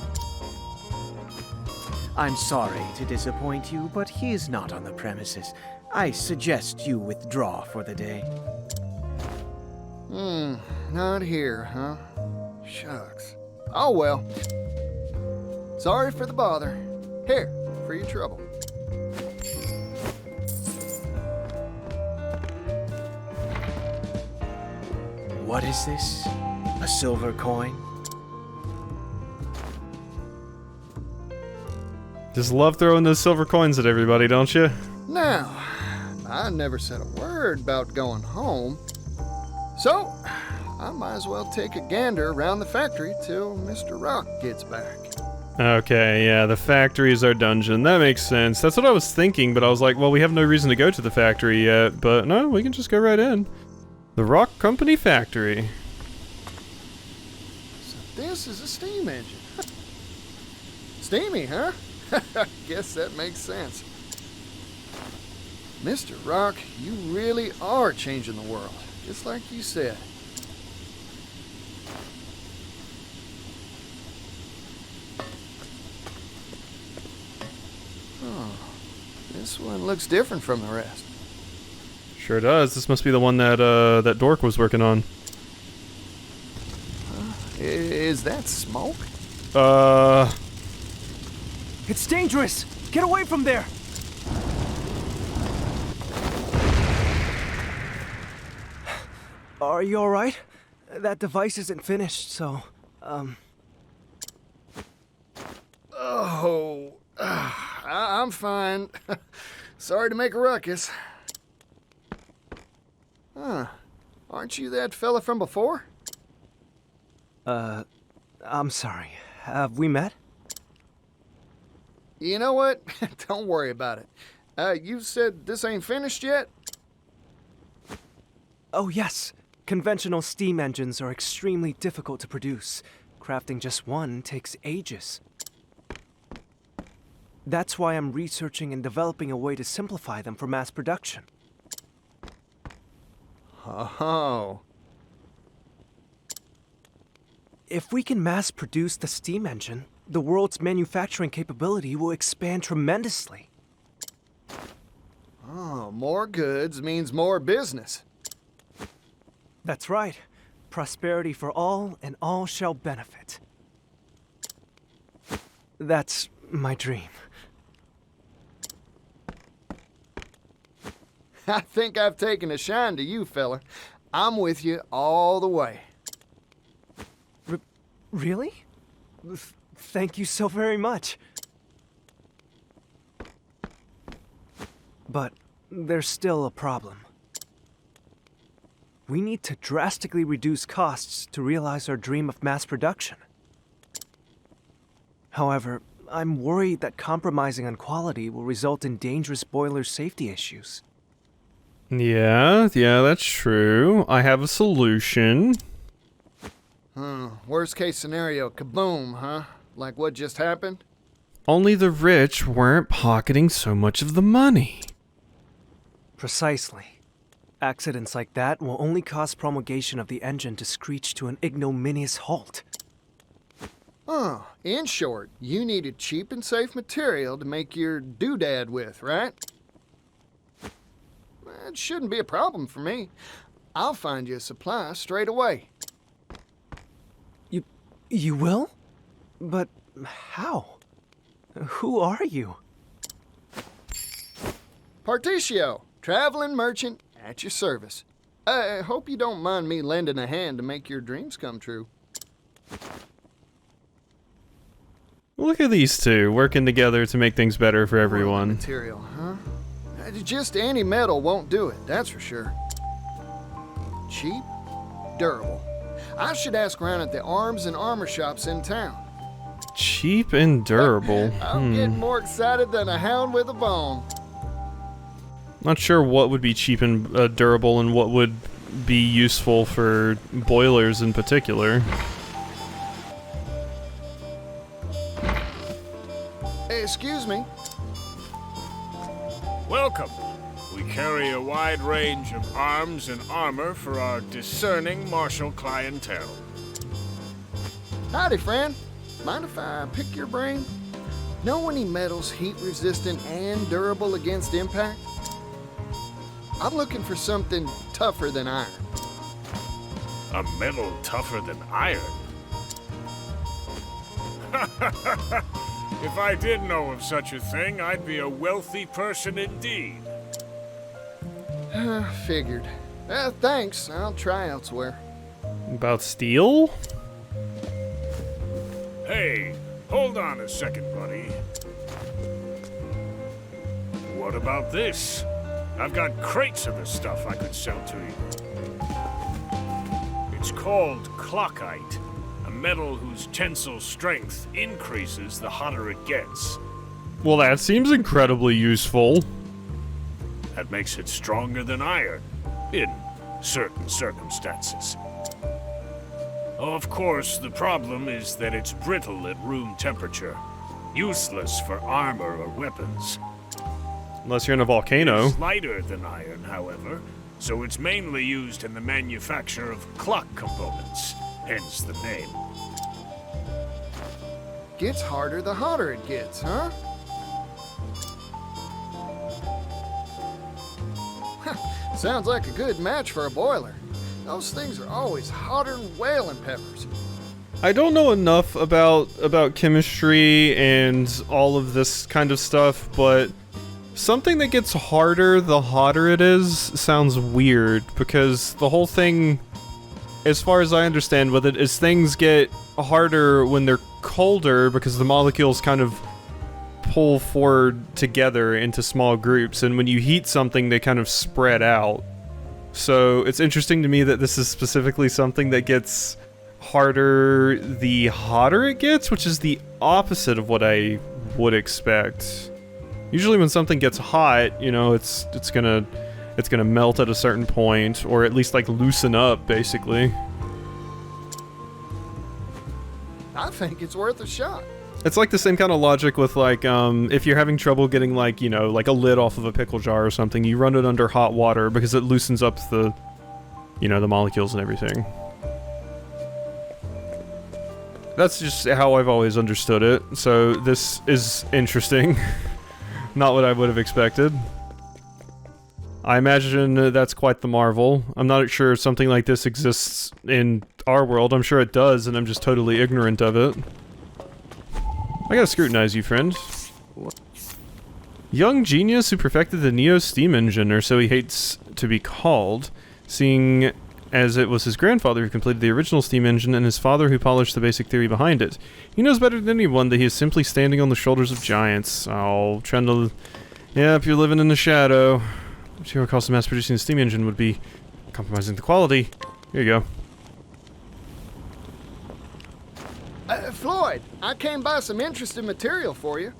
I'm sorry to disappoint you, but he is not on the premises. I suggest you withdraw for the day. Not here, huh? Shucks. Oh well. Sorry for the bother. Here, for your trouble. What is this? A silver coin? Just love throwing those silver coins at everybody, don't you? Now, I never said a word about going home, so I might as well take a gander around the factory till Mr. Rock gets back. Okay, yeah, the factory is our dungeon. That makes sense. That's what I was thinking, but I was like, well, we have no reason to go to the factory yet. But no, we can just go right in. The Rock Company Factory. So this is a steam engine. Steamy, huh? Guess that makes sense. Mr. Rock, you really are changing the world, just like you said. Oh, this one looks different from the rest. Sure does. This must be the one that that dork was working on. Is that smoke? It's dangerous! Get away from there! Are you alright? That device isn't finished, so, Oh, I'm fine. Sorry to make a ruckus. Huh. Aren't you that fella from before? I'm sorry. Have we met? You know what? Don't worry about it. You said this ain't finished yet? Oh, yes. Conventional steam engines are extremely difficult to produce. Crafting just one takes ages. That's why I'm researching and developing a way to simplify them for mass production. Oh. If we can mass produce the steam engine, the world's manufacturing capability will expand tremendously. Oh, more goods means more business. That's right. Prosperity for all, and all shall benefit. That's my dream. I think I've taken a shine to you, fella. I'm with you all the way. Really? Thank you so very much. But there's still a problem. We need to drastically reduce costs to realize our dream of mass production. However, I'm worried that compromising on quality will result in dangerous boiler safety issues. Yeah, that's true. I have a solution. Worst case scenario, kaboom, huh? Like what just happened? Only the rich weren't pocketing so much of the money. Precisely. Accidents like that will only cause promulgation of the engine to screech to an ignominious halt. In short, you needed cheap and safe material to make your doodad with, right? It shouldn't be a problem for me. I'll find you a supply straight away. You will? But how? Who are you? Partitio, traveling merchant at your service. I hope you don't mind me lending a hand to make your dreams come true. Look at these two working together to make things better for everyone. Material, huh? Just any metal won't do it, that's for sure. Cheap, durable. I should ask around at the arms and armor shops in town. Cheap and durable. I'm getting more excited than a hound with a bone. Not sure what would be cheap and durable and what would be useful for boilers in particular. Excuse me. Welcome. We carry a wide range of arms and armor for our discerning martial clientele. Howdy, friend. Mind if I pick your brain? Know any metals heat-resistant and durable against impact? I'm looking for something tougher than iron. A metal tougher than iron? If I did know of such a thing, I'd be a wealthy person indeed. Figured. Thanks. I'll try elsewhere. About steel? Hey, hold on a second, buddy. What about this? I've got crates of the stuff I could sell to you. It's called clockite, a metal whose tensile strength increases the hotter it gets. Well, that seems incredibly useful. That makes it stronger than iron, in certain circumstances. Of course, the problem is that it's brittle at room temperature, useless for armor or weapons. Unless you're in a volcano. It's lighter than iron, however, so it's mainly used in the manufacture of clock components, hence the name. Gets harder the hotter it gets, huh? Sounds like a good match for a boiler. Those things are always hotter than whaling peppers. I don't know enough about chemistry and all of this kind of stuff, but something that gets harder the hotter it is sounds weird, because the whole thing, as far as I understand with it, is things get harder when they're colder because the molecules kind of pull forward together into small groups, and when you heat something they kind of spread out. So it's interesting to me that this is specifically something that gets harder the hotter it gets, which is the opposite of what I would expect. Usually when something gets hot, you know, it's gonna melt at a certain point, or at least like loosen up, basically. I think it's worth a shot. It's like the same kind of logic with like, if you're having trouble getting like, you know, like a lid off of a pickle jar or something, you run it under hot water because it loosens up the, you know, the molecules and everything. That's just how I've always understood it, so this is interesting. Not what I would have expected. I imagine that's quite the marvel. I'm not sure something like this exists in our world. I'm sure it does, and I'm just totally ignorant of it. I gotta scrutinize you, friend. Young genius who perfected the Neo steam engine, or so he hates to be called, seeing as it was his grandfather who completed the original steam engine and his father who polished the basic theory behind it. He knows better than anyone that he is simply standing on the shoulders of giants. Oh, trying to... Yep, you're living in the shadow. Material cost of mass producing a steam engine would be compromising the quality. Here you go. Floyd, I came by some interesting material for you.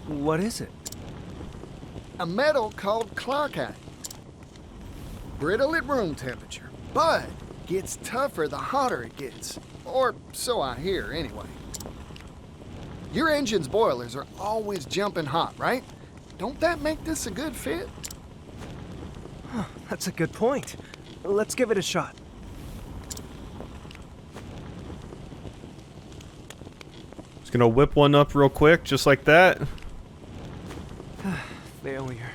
What is it? A metal called clockite. Brittle at room temperature, but gets tougher the hotter it gets. Or so I hear, anyway. Your engine's boilers are always jumping hot, right? Don't that make this a good fit? Huh, that's a good point. Let's give it a shot. Just gonna whip one up real quick, just like that. Failure.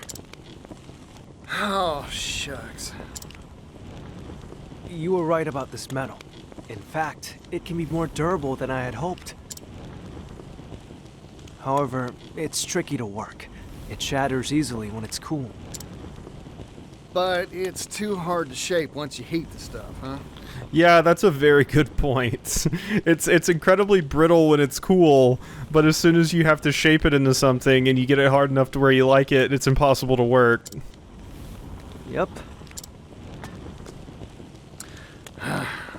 Oh, shucks. You were right about this metal. In fact, it can be more durable than I had hoped. However, it's tricky to work. It shatters easily when it's cool. But it's too hard to shape once you heat the stuff, huh? Yeah, that's a very good point. It's incredibly brittle when it's cool, but as soon as you have to shape it into something and you get it hard enough to where you like it, it's impossible to work. Yep.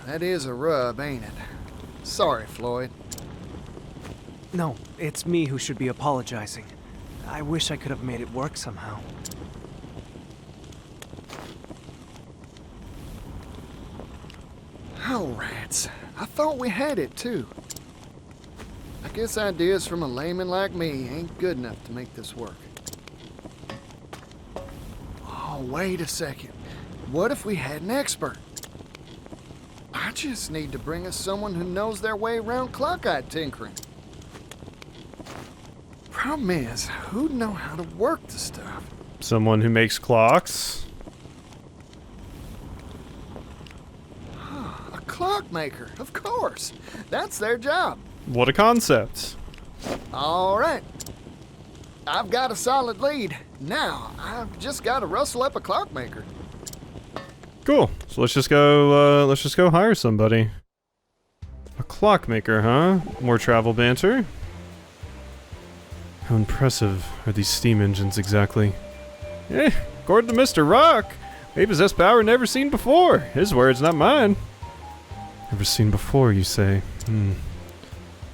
That is a rub, ain't it? Sorry, Floyd. No, it's me who should be apologizing. I wish I could have made it work somehow. Oh, rats. I thought we had it, too. I guess ideas from a layman like me ain't good enough to make this work. Oh, wait a second. What if we had an expert? I just need to bring us someone who knows their way around clockite tinkering. Problem is, who'd know how to work the stuff? Someone who makes clocks. A clockmaker, of course. That's their job. What a concept. All right. I've got a solid lead. Now, I've just got to rustle up a clockmaker. Cool. So let's just go hire somebody. A clockmaker, huh? More travel banter. How impressive are these steam engines exactly? Eh, according to Mr. Rock, they possess power never seen before. His words, not mine. Never seen before, you say?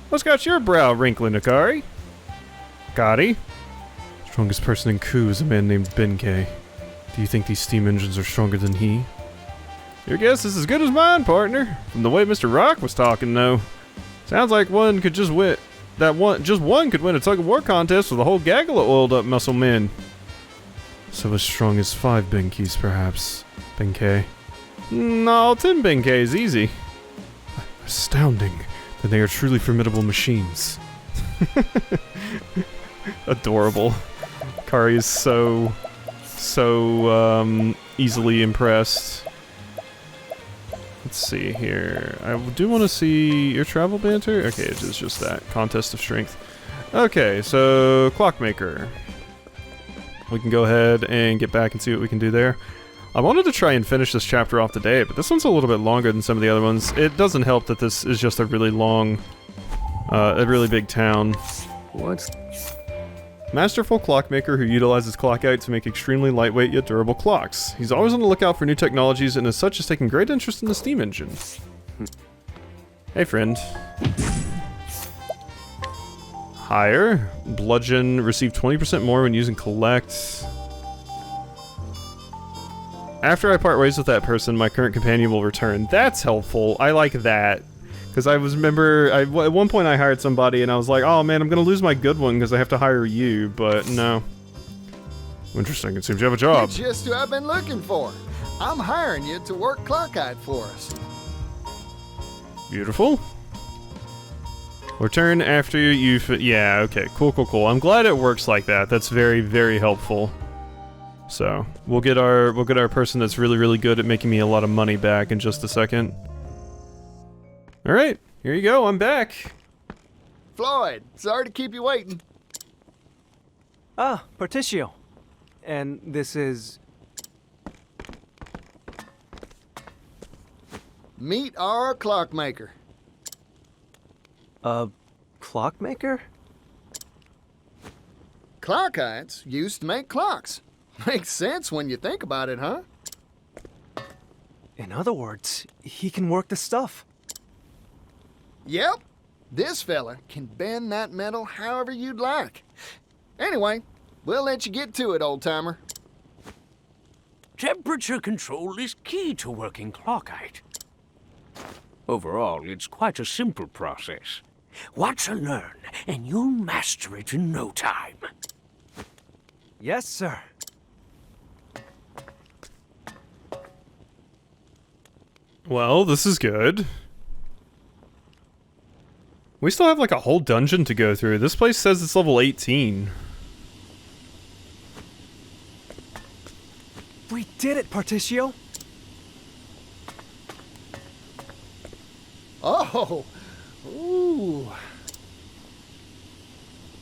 What's got your brow wrinkling, Akari? Gotti? Strongest person in Ku is a man named Benkei. Do you think these steam engines are stronger than he? Your guess is as good as mine, partner. From the way Mr. Rock was talking, though. Sounds like one could just win. Just one could win a tug-of-war contest with a whole gaggle of oiled-up muscle men. So as strong as 5 Benkeis, perhaps. Benkei. No, 10 Benkei is easy. Astounding. Then they are truly formidable machines. Adorable. Kari is so easily impressed. Let's see here. I do want to see your travel banter. Okay, it is just that. Contest of strength. Okay, so Clockmaker. We can go ahead and get back and see what we can do there. I wanted to try and finish this chapter off today, but this one's a little bit longer than some of the other ones. It doesn't help that this is just a really long, a really big town. What? Masterful clockmaker who utilizes clockite to make extremely lightweight yet durable clocks. He's always on the lookout for new technologies and as such has taken great interest in the steam engine. Hey friend. Hire. Bludgeon. Receive 20% more when using collect. After I part ways with that person, my current companion will return. That's helpful. I like that. Because I remember, at one point I hired somebody and I was like, oh man, I'm gonna lose my good one because I have to hire you, but no. Interesting, it seems you have a job. You're just who I've been looking for. I'm hiring you to work clock-eyed for us. Beautiful. Return after you yeah, okay, cool. I'm glad it works like that. That's very, very helpful. So, we'll get our person that's really, really good at making me a lot of money back in just a second. Alright, here you go, I'm back. Floyd, sorry to keep you waiting. Ah, Partitio. And this is... Meet our clockmaker. a clockmaker? Clockites used to make clocks. Makes sense when you think about it, huh? In other words, he can work the stuff. Yep. This fella can bend that metal however you'd like. Anyway, we'll let you get to it, old-timer. Temperature control is key to working clockite. Overall, it's quite a simple process. Watch and learn, and you'll master it in no time. Yes, sir. Well, this is good. We still have like a whole dungeon to go through. This place says it's level 18. We did it, Partitio! Oh! Ooh!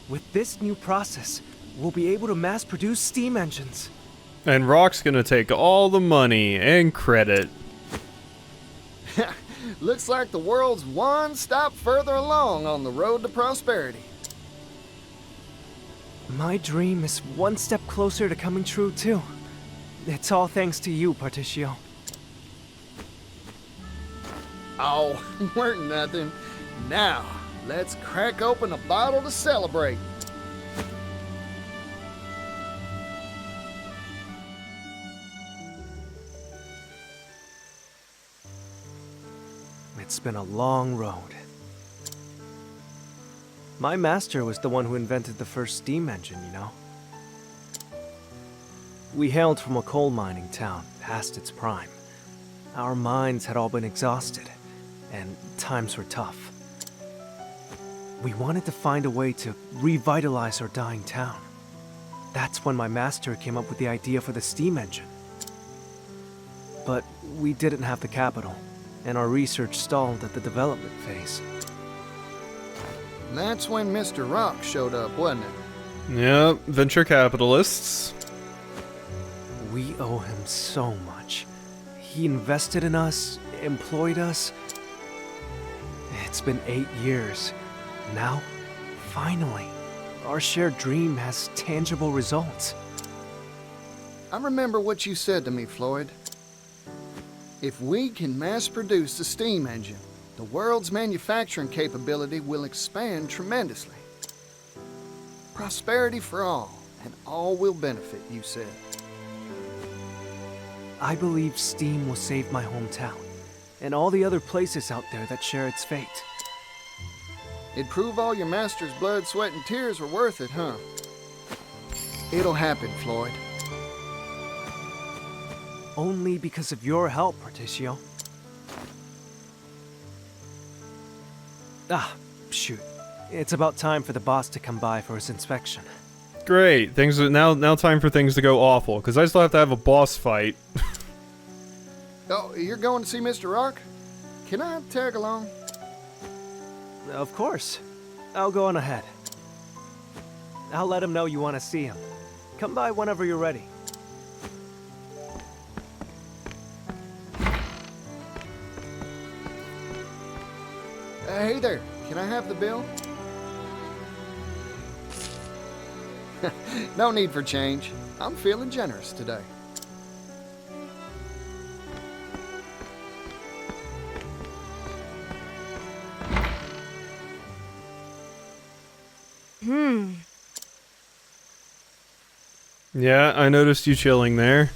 With this new process, we'll be able to mass-produce steam engines. And Rock's gonna take all the money and credit. Looks like the world's one stop further along on the road to prosperity. My dream is one step closer to coming true, too. It's all thanks to you, Partitio. Oh, weren't nothing. Now, let's crack open a bottle to celebrate. It's been a long road. My master was the one who invented the first steam engine, you know? We hailed from a coal mining town, past its prime. Our minds had all been exhausted, and times were tough. We wanted to find a way to revitalize our dying town. That's when my master came up with the idea for the steam engine. But we didn't have the capital, and our research stalled at the development phase. That's when Mr. Rock showed up, wasn't it? Yep, venture capitalists. We owe him so much. He invested in us, employed us. It's been 8 years. Now, finally, our shared dream has tangible results. I remember what you said to me, Floyd. If we can mass produce the steam engine, the world's manufacturing capability will expand tremendously. Prosperity for all, and all will benefit, you said. I believe steam will save my hometown, and all the other places out there that share its fate. It'd prove all your master's blood, sweat, and tears were worth it, huh? It'll happen, Floyd. Only because of your help, Partitio. Ah, shoot. It's about time for the boss to come by for his inspection. Great, things are now time for things to go awful, because I still have to have a boss fight. Oh, you're going to see Mr. Rock? Can I tag along? Of course. I'll go on ahead. I'll let him know you want to see him. Come by whenever you're ready. Hey there, can I have the bill? No need for change. I'm feeling generous today. Yeah, I noticed you chilling there.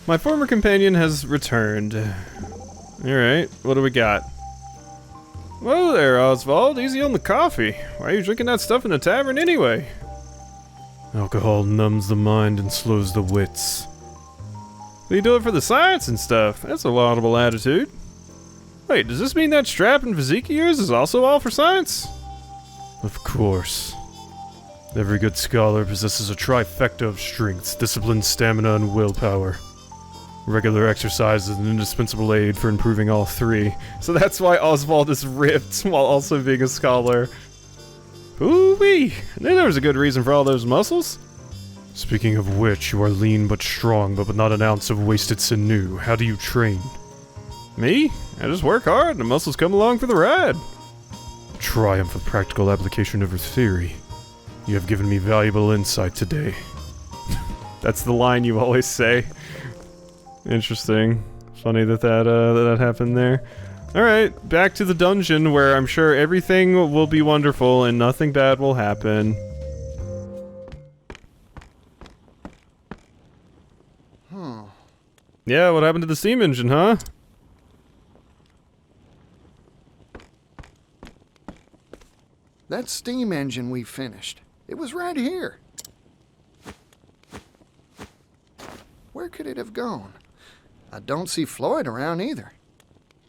My former companion has returned. Alright, what do we got? Whoa there, Oswald. Easy on the coffee. Why are you drinking that stuff in the tavern anyway? Alcohol numbs the mind and slows the wits. But you do it for the science and stuff. That's a laudable attitude. Wait, does this mean that strap and physique of yours is also all for science? Of course. Every good scholar possesses a trifecta of strengths, discipline, stamina, and willpower. Regular exercise is an indispensable aid for improving all three. So that's why Oswald is ripped while also being a scholar. Ooh-wee! I knew there was a good reason for all those muscles. Speaking of which, you are lean but strong, but with not an ounce of wasted sinew. How do you train? Me? I just work hard and the muscles come along for the ride. Triumph of practical application over theory. You have given me valuable insight today. That's the line you always say. Interesting. Funny that happened there. Alright, back to the dungeon where I'm sure everything will be wonderful and nothing bad will happen. Yeah, what happened to the steam engine, huh? That steam engine we finished. It was right here. Where could it have gone? I don't see Floyd around either.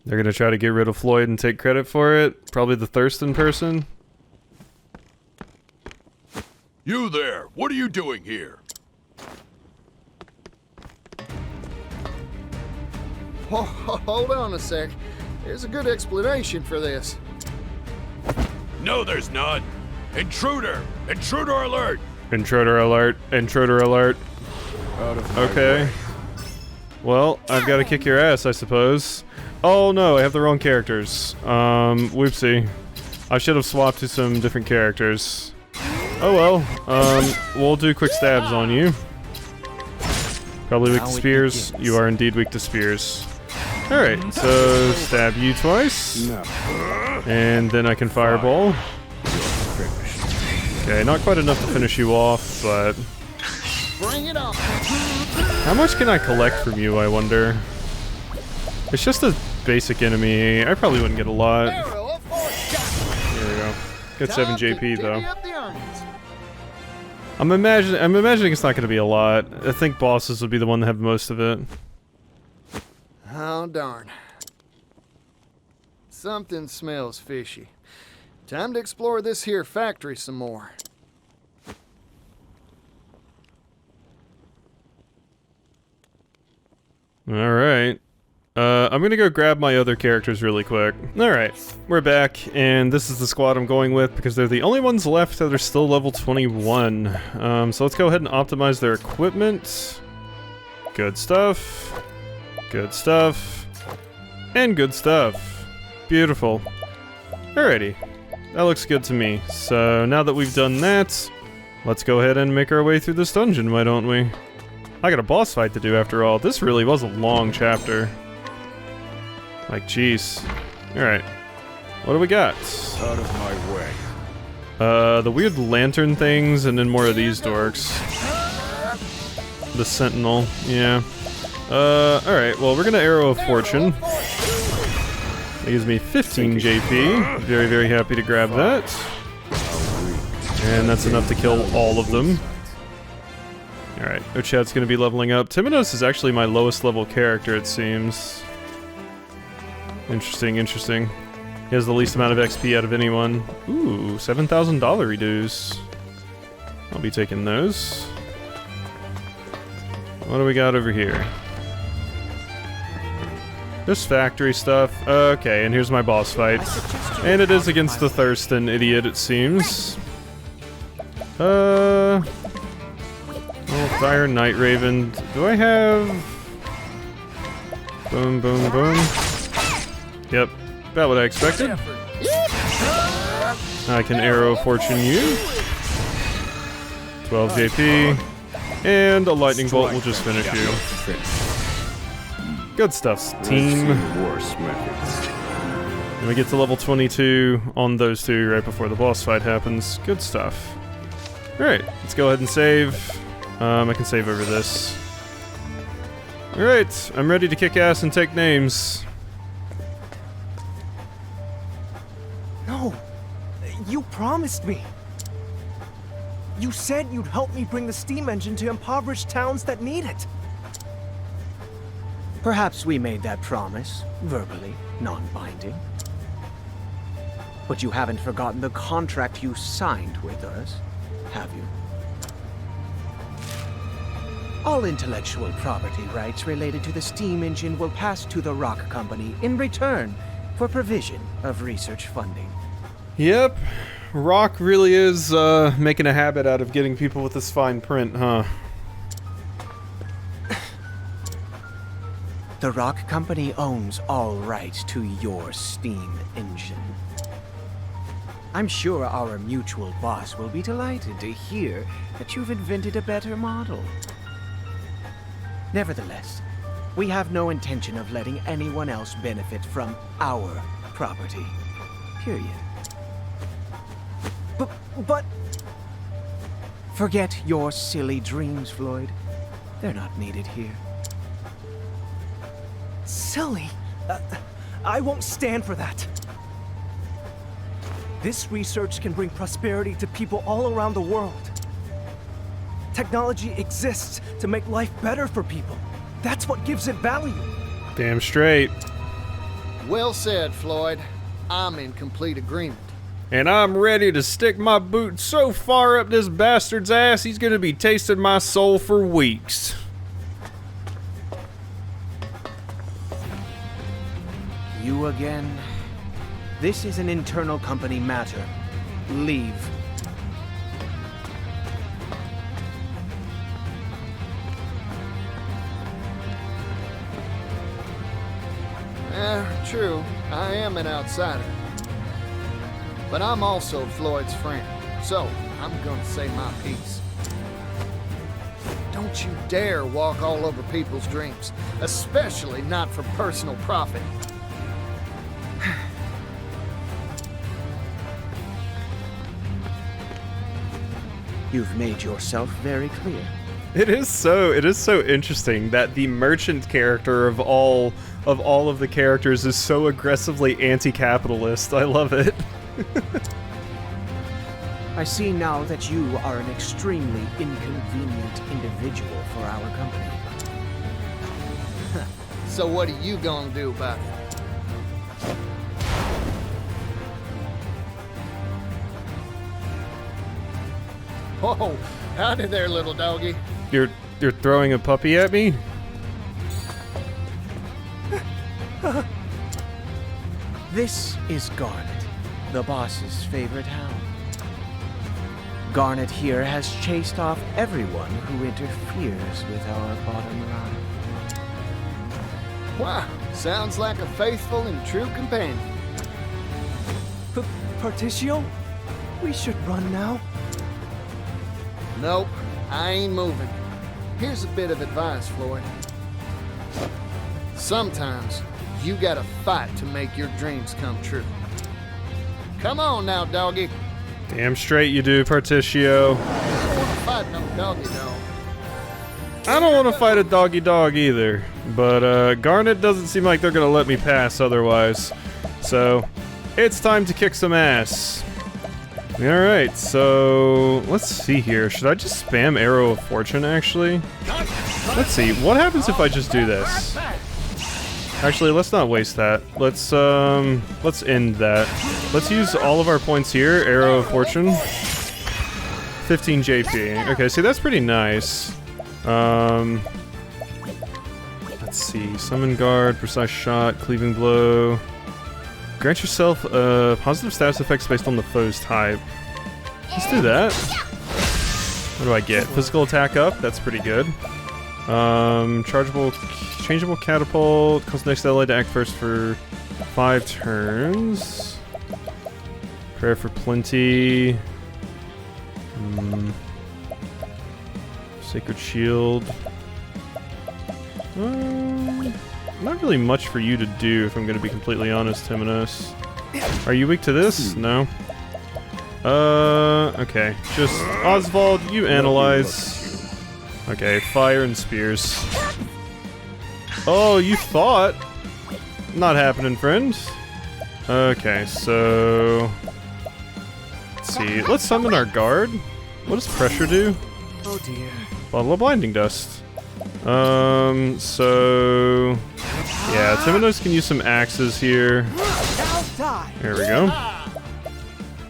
They're gonna try to get rid of Floyd and take credit for it. Probably the Thurston person. You there! What are you doing here? Oh, hold on a sec. There's a good explanation for this. No, there's none. Intruder! Intruder alert! Intruder alert. Intruder alert. Okay. Well, I've got to kick your ass, I suppose. Oh no, I have the wrong characters. Whoopsie. I should have swapped to some different characters. Oh well. We'll do quick stabs on you. Probably weak to spears. You are indeed weak to spears. Alright, so stab you twice. And then I can fireball. Okay, not quite enough to finish you off, but... Bring it on. How much can I collect from you, I wonder? It's just a basic enemy. I probably wouldn't get a lot. There we go. Get 7 JP though. I'm imagining it's not going to be a lot. I think bosses would be the one that have most of it. Oh, darn. Something smells fishy. Time to explore this here factory some more. Alright. I'm gonna go grab my other characters really quick. Alright, we're back, and this is the squad I'm going with because they're the only ones left that are still level 21. So let's go ahead and optimize their equipment. Good stuff. Good stuff. And good stuff. Beautiful. Alrighty. That looks good to me. So now that we've done that, let's go ahead and make our way through this dungeon, why don't we? I got a boss fight to do after all. This really was a long chapter. Like, jeez. Alright. What do we got? Out of my way. The weird lantern things, and then more of these dorks. The Sentinel, yeah. Alright, well, we're gonna Arrow of Fortune. That gives me 15 JP. Very, very happy to grab that. And that's enough to kill all of them. Alright, Ochad's gonna be leveling up. Timonos is actually my lowest level character, it seems. Interesting, interesting. He has the least amount of XP out of anyone. Ooh, $7,000 reduce. I'll be taking those. What do we got over here? There's factory stuff. Okay, and here's my boss fight. And it is against the Thurston idiot, it seems. Oh, Fire Night Raven. Do I have... Boom, boom, boom. Yep, about what I expected. I can Arrow of Fortune you. 12 JP. And a Lightning Bolt will just finish you. Good stuff, team. And we get to level 22 on those two right before the boss fight happens. Good stuff. Alright, let's go ahead and save. I can save over this. Alright, I'm ready to kick ass and take names. You promised me. You said you'd help me bring the steam engine to impoverished towns that need it. Perhaps we made that promise, verbally, non-binding. But you haven't forgotten the contract you signed with us, have you? All intellectual property rights related to the steam engine will pass to the Rock Company in return for provision of research funding. Yep. Rock really is making a habit out of getting people with this fine print, huh? The Rock Company owns all rights to your steam engine. I'm sure our mutual boss will be delighted to hear that you've invented a better model. Nevertheless, we have no intention of letting anyone else benefit from our property. Period. But... Forget your silly dreams, Floyd. They're not needed here. Silly? I won't stand for that. This research can bring prosperity to people all around the world. Technology exists to make life better for people. That's what gives it value. Damn straight. Well said, Floyd. I'm in complete agreement. And I'm ready to stick my boot so far up this bastard's ass, he's gonna be tasting my soul for weeks. You again? This is an internal company matter. Leave. True. I am an outsider. But I'm also Floyd's friend, so I'm gonna say my piece. Don't you dare walk all over people's dreams, especially not for personal profit. You've made yourself very clear. It is so interesting that the merchant character of all of the characters is so aggressively anti-capitalist. I love it. I see now that you are an extremely inconvenient individual for our company. So what are you gonna do about it? Whoa, howdy there, little doggy. You're throwing a puppy at me? This is Garnet, the boss's favorite hound. Garnet here has chased off everyone who interferes with our bottom line. Wow, sounds like a faithful and true companion. Partitio? We should run now. Nope, I ain't moving. Here's a bit of advice, Floyd. Sometimes, you gotta fight to make your dreams come true. Come on now, doggy. Damn straight you do, Partitio. I don't wanna fight no doggy dog. I don't want to fight a doggy dog either, but Garnet doesn't seem like they're gonna let me pass otherwise. So, it's time to kick some ass. Alright, so let's see here. Should I just spam Arrow of Fortune, actually? Let's see, what happens if I just do this? Actually, let's not waste that. Let's end that. Let's use all of our points here. Arrow of Fortune. 15 JP. Okay, see, that's pretty nice. Let's see. Summon Guard, Precise Shot, Cleaving Blow. Grant yourself positive status effects based on the foe's type. Let's do that. What do I get? Physical attack up. That's pretty good. Changeable catapult. Cause next ally to act first for 5 turns. Prayer for plenty. Sacred shield. Not really much for you to do, if I'm going to be completely honest, Timonos. Are you weak to this? No. Okay. Just Oswald, you analyze. Okay, fire and spears. Oh, you thought? Not happening, friend. Okay, so see. Let's summon our guard. What does pressure do? Oh dear. Bottle of blinding dust. So yeah, Timonos can use some axes here. There we go.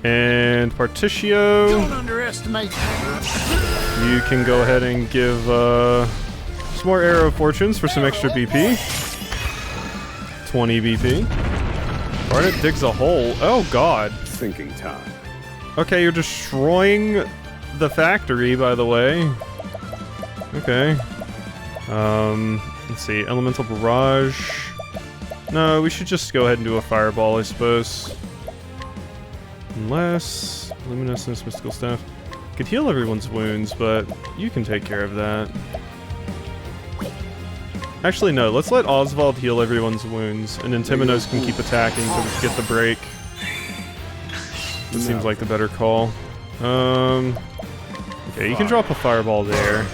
And Partitio, Don't underestimate me. you can go ahead and give some more Arrow of Fortunes for some extra BP. 20 BP. Barnet digs a hole. Oh god. Thinking time. Okay, you're destroying the factory, by the way. Okay. Let's see. Elemental Barrage. No, we should just go ahead and do a Fireball, I suppose. Unless... Luminescence, Mystical Staff. Could heal everyone's wounds, but you can take care of that. Actually, no. Let's let Oswald heal everyone's wounds, and then Timonos can keep attacking to get the break. That seems like the better call. Okay, you can drop a Fireball there.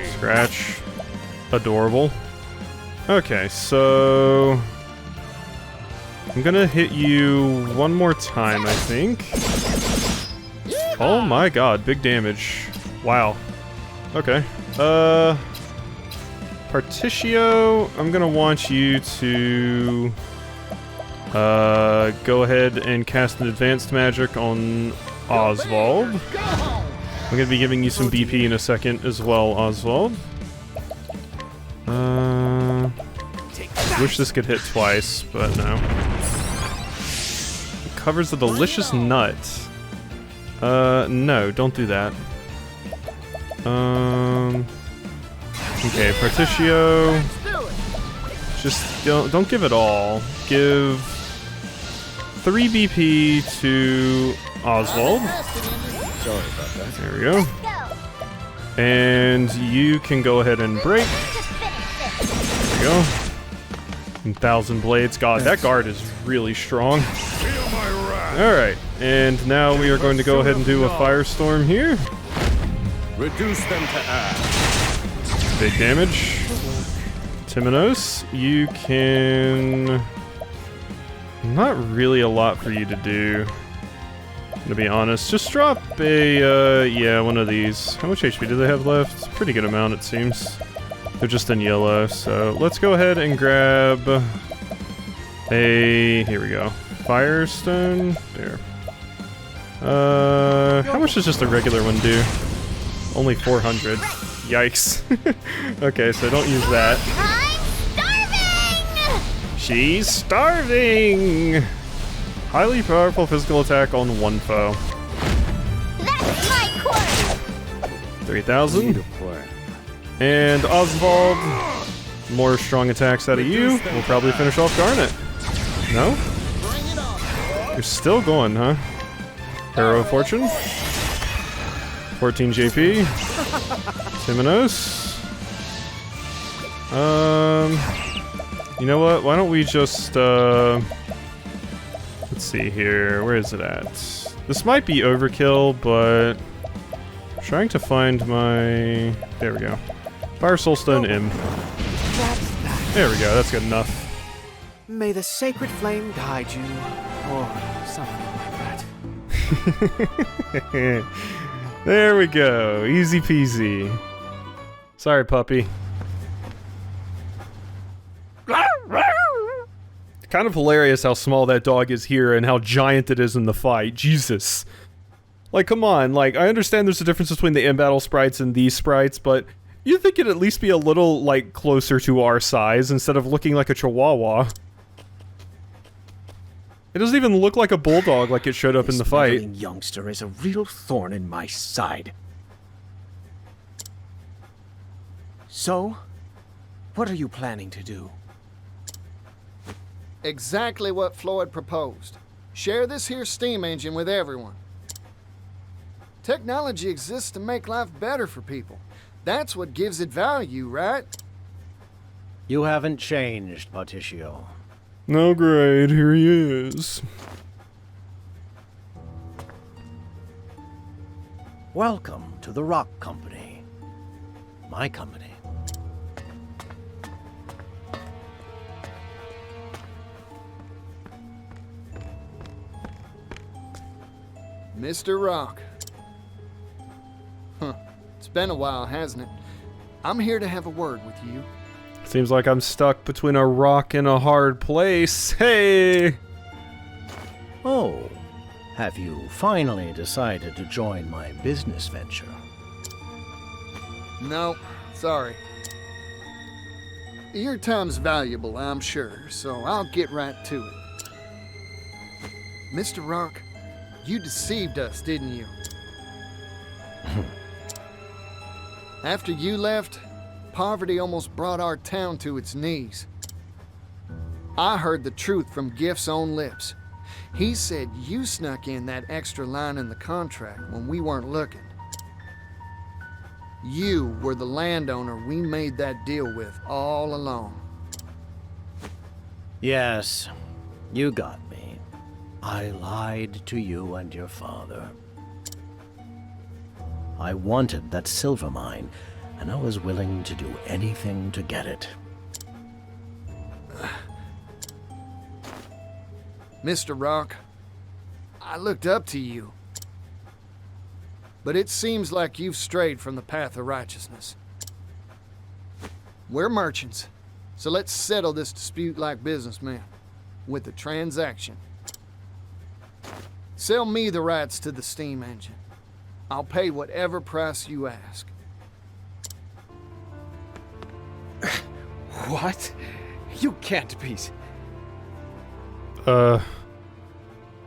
Scratch. Adorable. Okay, so... I'm gonna hit you one more time, I think. Oh my god, big damage. Wow. Okay. Partitio, I'm gonna want you to... go ahead and cast an advanced magic on Oswald. I'm gonna be giving you some BP in a second as well, Oswald. Wish this could hit twice, but no. It covers a delicious nut. No, don't do that. Okay, Partitio. Just don't give it all. Give 3 BP to Oswald. Sorry about that. There we go. And you can go ahead and break. There we go. 1,000 blades. God, that guard is really strong. Alright, and now we are going to go ahead and do a firestorm here. Reduce them to ash. Big damage. Timonos, you can... Not really a lot for you to do, to be honest. Just drop a, yeah, one of these. How much HP do they have left? Pretty good amount, it seems. They're just in yellow, so let's go ahead and grab a... Here we go. Firestone. There. How much does just a regular one do? Only 400. Yikes. Okay, so don't use that. I'm starving! She's starving! Highly powerful physical attack on one foe. That's my quarter! 3,000. And Oswald, more strong attacks out of you. We'll probably finish off Garnet. No? You're still going, huh? Arrow of Fortune. 14 JP. Timonos. You know what? Why don't we just, let's see here. Where is it at? This might be overkill, but... I'm trying to find my... There we go. Fire Soulstone M. There we go, that's good enough. May the sacred flame guide you, or something like that. There we go, easy peasy. Sorry, puppy. Kind of hilarious how small that dog is here and how giant it is in the fight. Jesus. Like, come on, like, I understand there's a difference between the in-battle sprites and these sprites, but you'd think it'd at least be a little, like, closer to our size instead of looking like a chihuahua. It doesn't even look like a bulldog like it showed up in the fight. This youngster is a real thorn in my side. So, what are you planning to do? Exactly what Floyd proposed. Share this here steam engine with everyone. Technology exists to make life better for people. That's what gives it value, right? You haven't changed, Partitio. No, great, here he is. Welcome to the Rock Company. My company. Mr. Rock. Huh. It's been a while, hasn't it? I'm here to have a word with you. Seems like I'm stuck between a rock and a hard place. Hey! Oh, have you finally decided to join my business venture? No, sorry. Your time's valuable, I'm sure, so I'll get right to it. Mr. Rock, you deceived us, didn't you? After you left, poverty almost brought our town to its knees. I heard the truth from Gift's own lips. He said you snuck in that extra line in the contract when we weren't looking. You were the landowner we made that deal with all along. Yes, you got me. I lied to you and your father. I wanted that silver mine, and I was willing to do anything to get it. Mr. Rock, I looked up to you. But it seems like you've strayed from the path of righteousness. We're merchants, so let's settle this dispute like businessmen, with a transaction. Sell me the rights to the steam engine. I'll pay whatever price you ask. What? You can't be.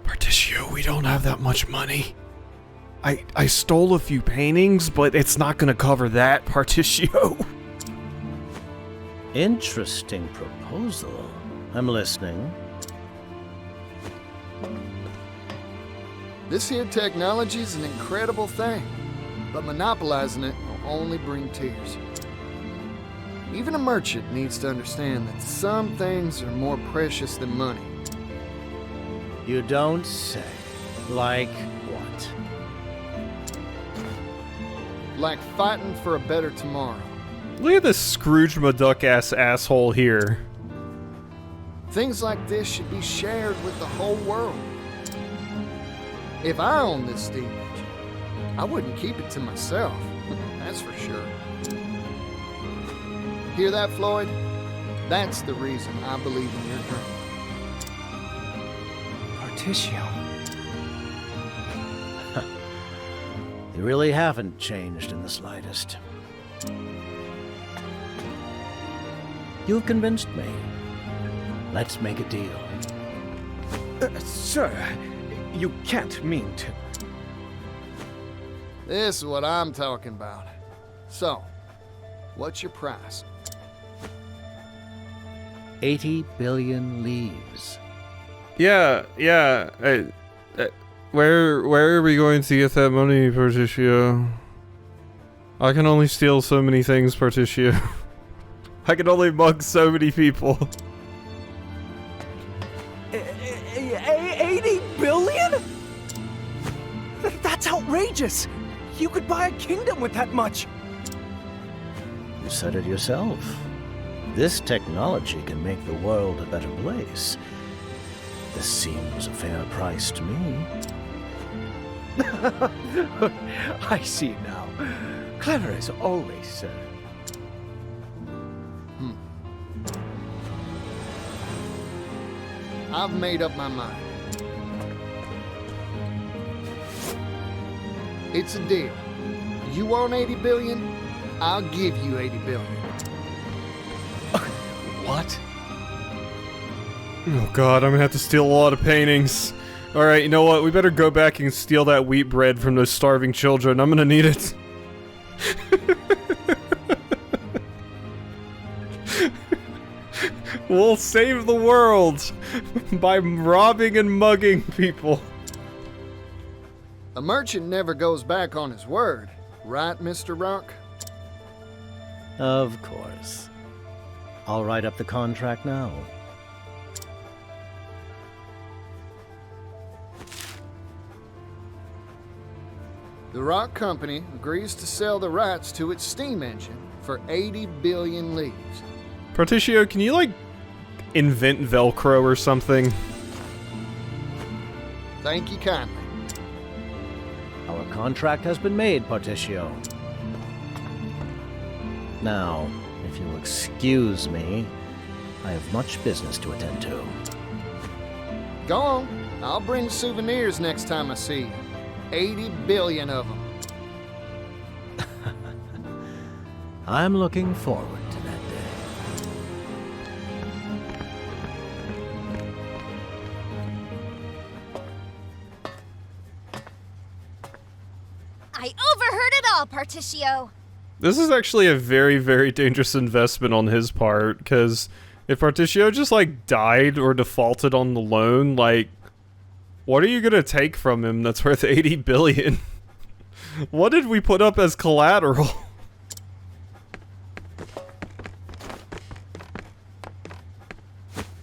Partitio, we don't have that much money. I stole a few paintings, but it's not gonna cover that, Partitio. Interesting proposal. I'm listening. This here technology's an incredible thing, but monopolizing it will only bring tears. Even a merchant needs to understand that some things are more precious than money. You don't say. Like what? Like fighting for a better tomorrow. Look at this Scrooge McDuck-ass asshole here. Things like this should be shared with the whole world. If I owned this steam engine, I wouldn't keep it to myself. That's for sure. Hear that, Floyd? That's the reason I believe in your dream. Partitio. You really haven't changed in the slightest. You've convinced me. Let's make a deal. Sir, you can't mean to. This is what I'm talking about. So, what's your price? 80 billion leaves. Yeah. Where are we going to get that money, Partitio? I can only steal so many things, Partitio. I can only mug so many people. 80 billion? That's outrageous! You could buy a kingdom with that much! You said it yourself. This technology can make the world a better place. This seems a fair price to me. I see now. Clever as always, sir. I've made up my mind. It's a deal. You want 80 billion? I'll give you 80 billion. What? Oh god, I'm gonna have to steal a lot of paintings. Alright, you know what? We better go back and steal that wheat bread from those starving children. I'm gonna need it. We'll save the world by robbing and mugging people. A merchant never goes back on his word, right, Mr. Rock? Of course. I'll write up the contract now. The Rock Company agrees to sell the rights to its steam engine for 80 billion leaves. Partitio, can you, like, invent Velcro or something? Thank you kindly. Our contract has been made, Partitio. Now, if you'll excuse me, I have much business to attend to. Go on. I'll bring souvenirs next time I see you. 80 billion of them. I'm looking forward to that day. I overheard it all, Partitio. This is actually a very, very dangerous investment on his part, because if Partitio just, like, died or defaulted on the loan, like, what are you gonna take from him that's worth 80 billion? What did we put up as collateral?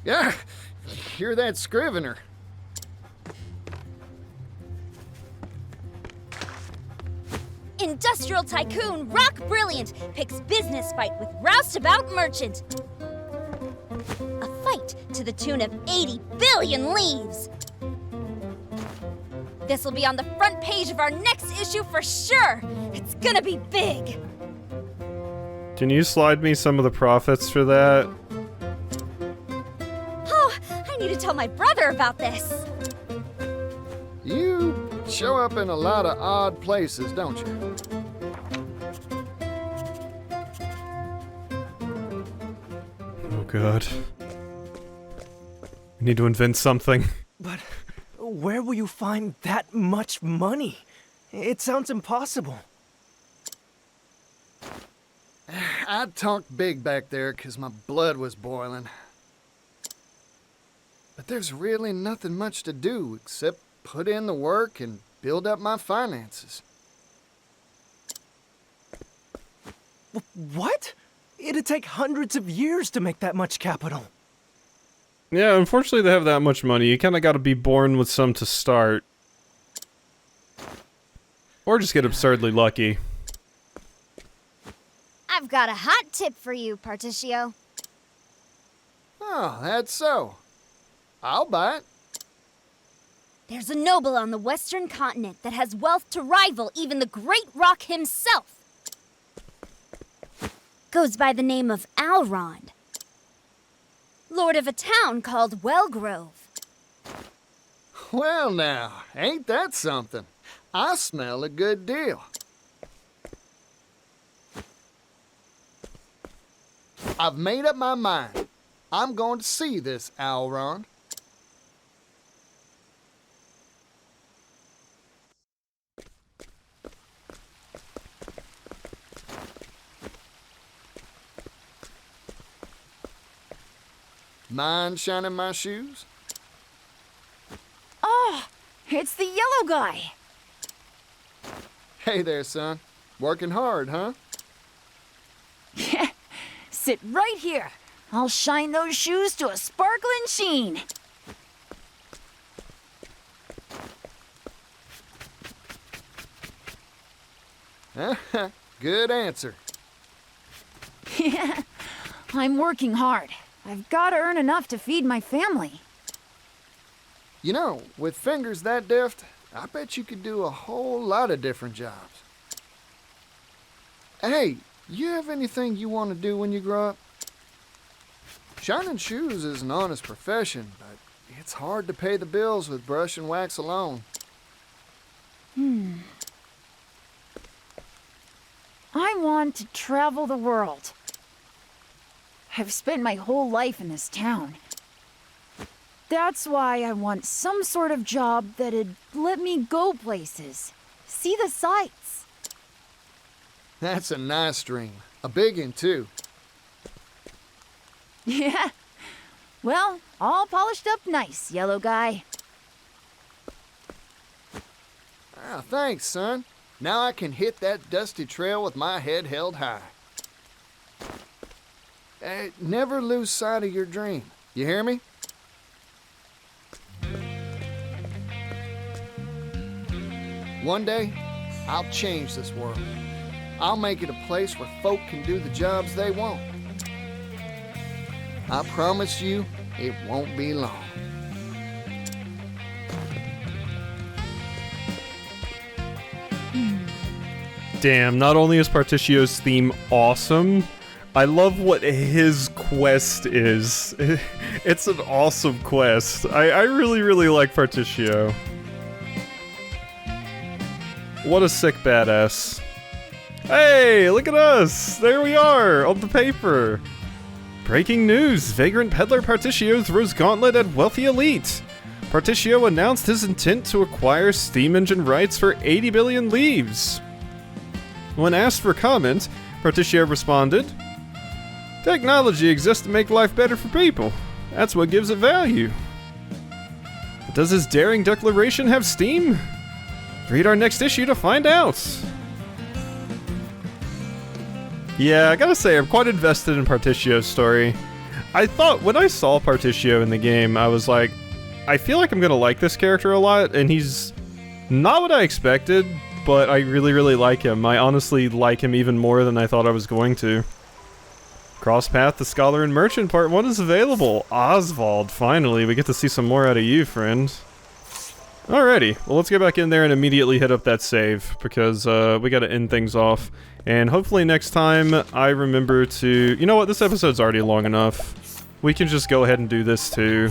Yeah, hear that scrivener. Industrial tycoon Rock Brilliant picks business fight with roustabout merchant. A fight to the tune of 80 billion leaves. This will be on the front page of our next issue for sure. It's gonna be big. Can you slide me some of the profits for that? Oh, I need to tell my brother about this. You show up in a lot of odd places, don't you? Oh god. I need to invent something. But where will you find that much money? It sounds impossible. I talked big back there because my blood was boiling. But there's really nothing much to do except put in the work and build up my finances. What? It'd take hundreds of years to make that much capital. Yeah, unfortunately they have that much money. You kinda gotta be born with some to start. Or just get absurdly lucky. I've got a hot tip for you, Partitio. Oh, that's so. I'll buy it. There's a noble on the western continent that has wealth to rival even the great Rock himself. Goes by the name of Alrond. Lord of a town called Wellgrove. Well now, ain't that something? I smell a good deal. I've made up my mind. I'm going to see this Alrond. Mind shining my shoes? Oh, it's the yellow guy. Hey there, son. Working hard, huh? Yeah, sit right here. I'll shine those shoes to a sparkling sheen. Good answer. Yeah, I'm working hard. I've got to earn enough to feed my family. You know, with fingers that deft, I bet you could do a whole lot of different jobs. Hey, you have anything you want to do when you grow up? Shining shoes is an honest profession, but it's hard to pay the bills with brush and wax alone. I want to travel the world. I've spent my whole life in this town. That's why I want some sort of job that'd let me go places, see the sights. That's a nice dream. A big one, too. Yeah. Well, all polished up nice, yellow guy. Ah, thanks, son. Now I can hit that dusty trail with my head held high. Never lose sight of your dream. You hear me? One day, I'll change this world. I'll make it a place where folk can do the jobs they want. I promise you, it won't be long. Damn, not only is Partitio's theme awesome, I love what his quest is. It's an awesome quest. I really, really like Partitio. What a sick badass. Hey, look at us! There we are, on the paper! Breaking news! Vagrant peddler Partitio throws gauntlet at wealthy elite! Partitio announced his intent to acquire steam engine rights for 80 billion leaves. When asked for comment, Partitio responded, "Technology exists to make life better for people. That's what gives it value." Does his daring declaration have steam? Read our next issue to find out. Yeah, I gotta say, I'm quite invested in Partitio's story. I thought, when I saw Partitio in the game, I was like, I feel like I'm gonna like this character a lot, and he's not what I expected, but I really, really like him. I honestly like him even more than I thought I was going to. Crosspath, the Scholar and Merchant Part 1 is available. Oswald, finally, we get to see some more out of you, friend. Alrighty, well let's get back in there and immediately hit up that save, because we gotta end things off. And hopefully next time I remember to... You know what, this episode's already long enough. We can just go ahead and do this too,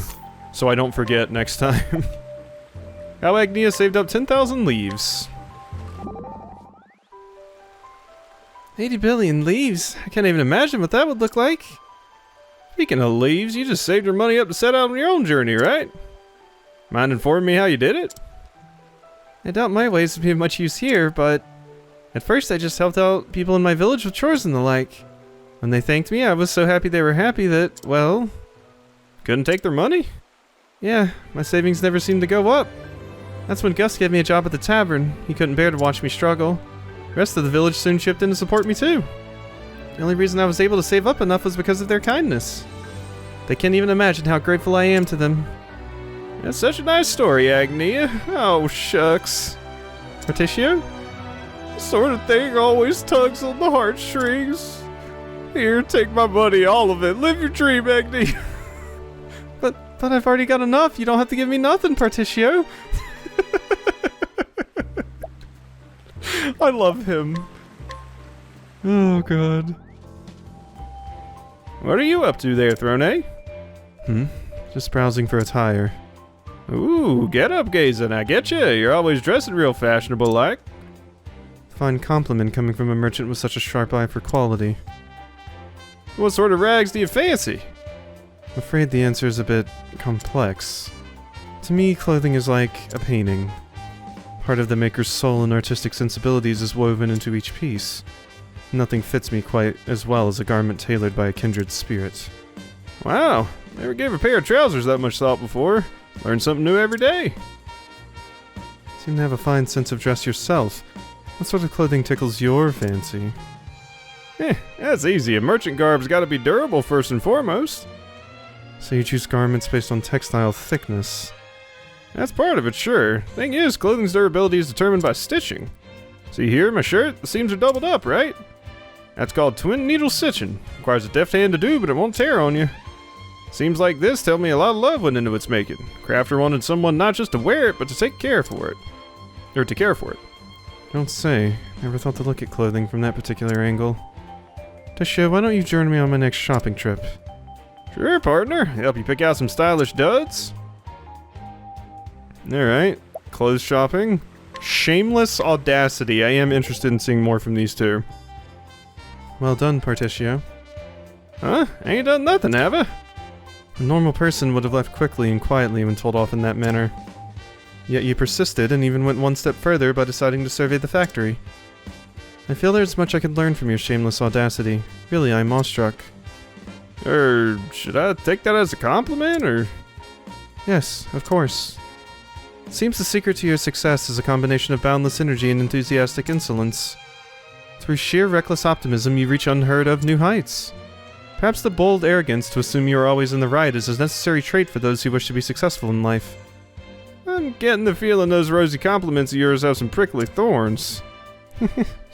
so I don't forget next time. How Agnia saved up 10,000 leaves. 80 billion leaves? I can't even imagine what that would look like. Speaking of leaves, you just saved your money up to set out on your own journey, right? Mind informing me how you did it? I doubt my ways would be of much use here, but... At first I just helped out people in my village with chores and the like. When they thanked me, I was so happy they were happy that, well... Couldn't take their money? Yeah, my savings never seemed to go up. That's when Gus gave me a job at the tavern. He couldn't bear to watch me struggle. The rest of the village soon chipped in to support me too. The only reason I was able to save up enough was because of their kindness. They can't even imagine how grateful I am to them. That's such a nice story, Agnia. Oh, shucks. Partitio? This sort of thing always tugs on the heartstrings. Here, take my money, all of it. Live your dream, Agnia. But I've already got enough. You don't have to give me nothing, Partitio. I love him. Oh, God. What are you up to there, Throne? Just browsing for attire. Ooh, get up gazing, I get you. You're always dressing real fashionable like. Fine compliment coming from a merchant with such a sharp eye for quality. What sort of rags do you fancy? I'm afraid the answer is a bit complex. To me, clothing is like a painting. Part of the maker's soul and artistic sensibilities is woven into each piece. Nothing fits me quite as well as a garment tailored by a kindred spirit. Wow, never gave a pair of trousers that much thought before. Learn something new every day. Seem to have a fine sense of dress yourself. What sort of clothing tickles your fancy? That's easy. A merchant garb's gotta be durable first and foremost. So you choose garments based on textile thickness. That's part of it, sure. Thing is, clothing's durability is determined by stitching. See here, my shirt? The seams are doubled up, right? That's called twin needle stitching. Requires a deft hand to do, but it won't tear on you. Seems like this tell me a lot of love went into its making. Crafter wanted someone not just to wear it, but to take care for it. Or to care for it. Don't say. Never thought to look at clothing from that particular angle. Tasha, why don't you join me on my next shopping trip? Sure, partner. Help you pick out some stylish duds. Alright. Clothes shopping. Shameless audacity. I am interested in seeing more from these two. Well done, Partitio. Huh? Ain't done nothing, have I? A normal person would have left quickly and quietly when told off in that manner. Yet you persisted and even went one step further by deciding to survey the factory. I feel there's much I could learn from your shameless audacity. Really, I'm awestruck. Should I take that as a compliment, or...? Yes, of course. It seems the secret to your success is a combination of boundless energy and enthusiastic insolence. Through sheer reckless optimism, you reach unheard of new heights. Perhaps the bold arrogance to assume you are always in the right is a necessary trait for those who wish to be successful in life. I'm getting the feeling those rosy compliments of yours have some prickly thorns.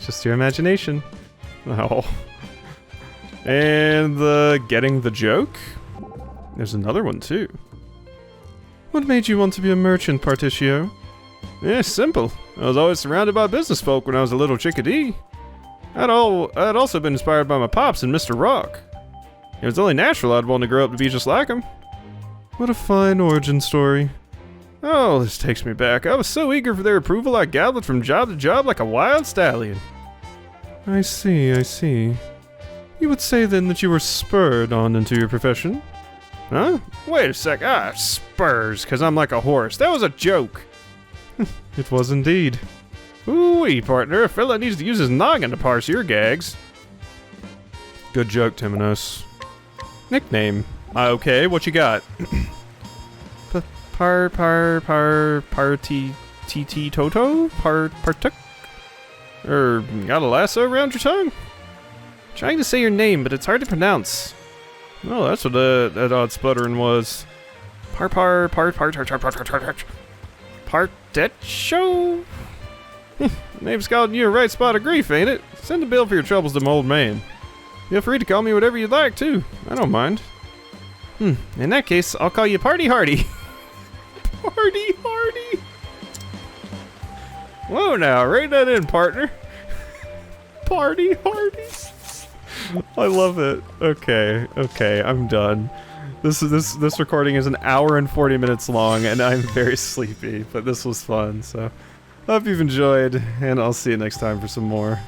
Just your imagination. Oh. And getting the joke? There's another one too. What made you want to be a merchant, Partitio? Yeah, simple. I was always surrounded by business folk when I was a little chickadee. I'd also been inspired by my pops and Mr. Rock. It was only natural I'd want to grow up to be just like him. What a fine origin story. Oh, this takes me back. I was so eager for their approval I galloped from job to job like a wild stallion. I see, I see. You would say then that you were spurred on into your profession? Huh? Wait a sec. Spurs, because I'm like a horse. That was a joke. It was indeed. Ooh-wee, partner. A fella needs to use his noggin to parse your gags. Good joke, Timonos. Nickname. Okay, what you got? Party, partook? Got a lasso around your tongue? Trying to say your name, but it's hard to pronounce. Oh, that's what that odd sputtering was. Partitio? Name's calling you a right spot of grief, ain't it? Send a bill for your troubles to my old man. Feel free to call me whatever you'd like, too. I don't mind. In that case, I'll call you Party Hardy. Party Hardy? Whoa now, write that in, partner. Party Hardy? I love it. Okay, I'm done. This recording is an hour and 40 minutes long, and I'm very sleepy, but this was fun, so I hope you've enjoyed, and I'll see you next time for some more.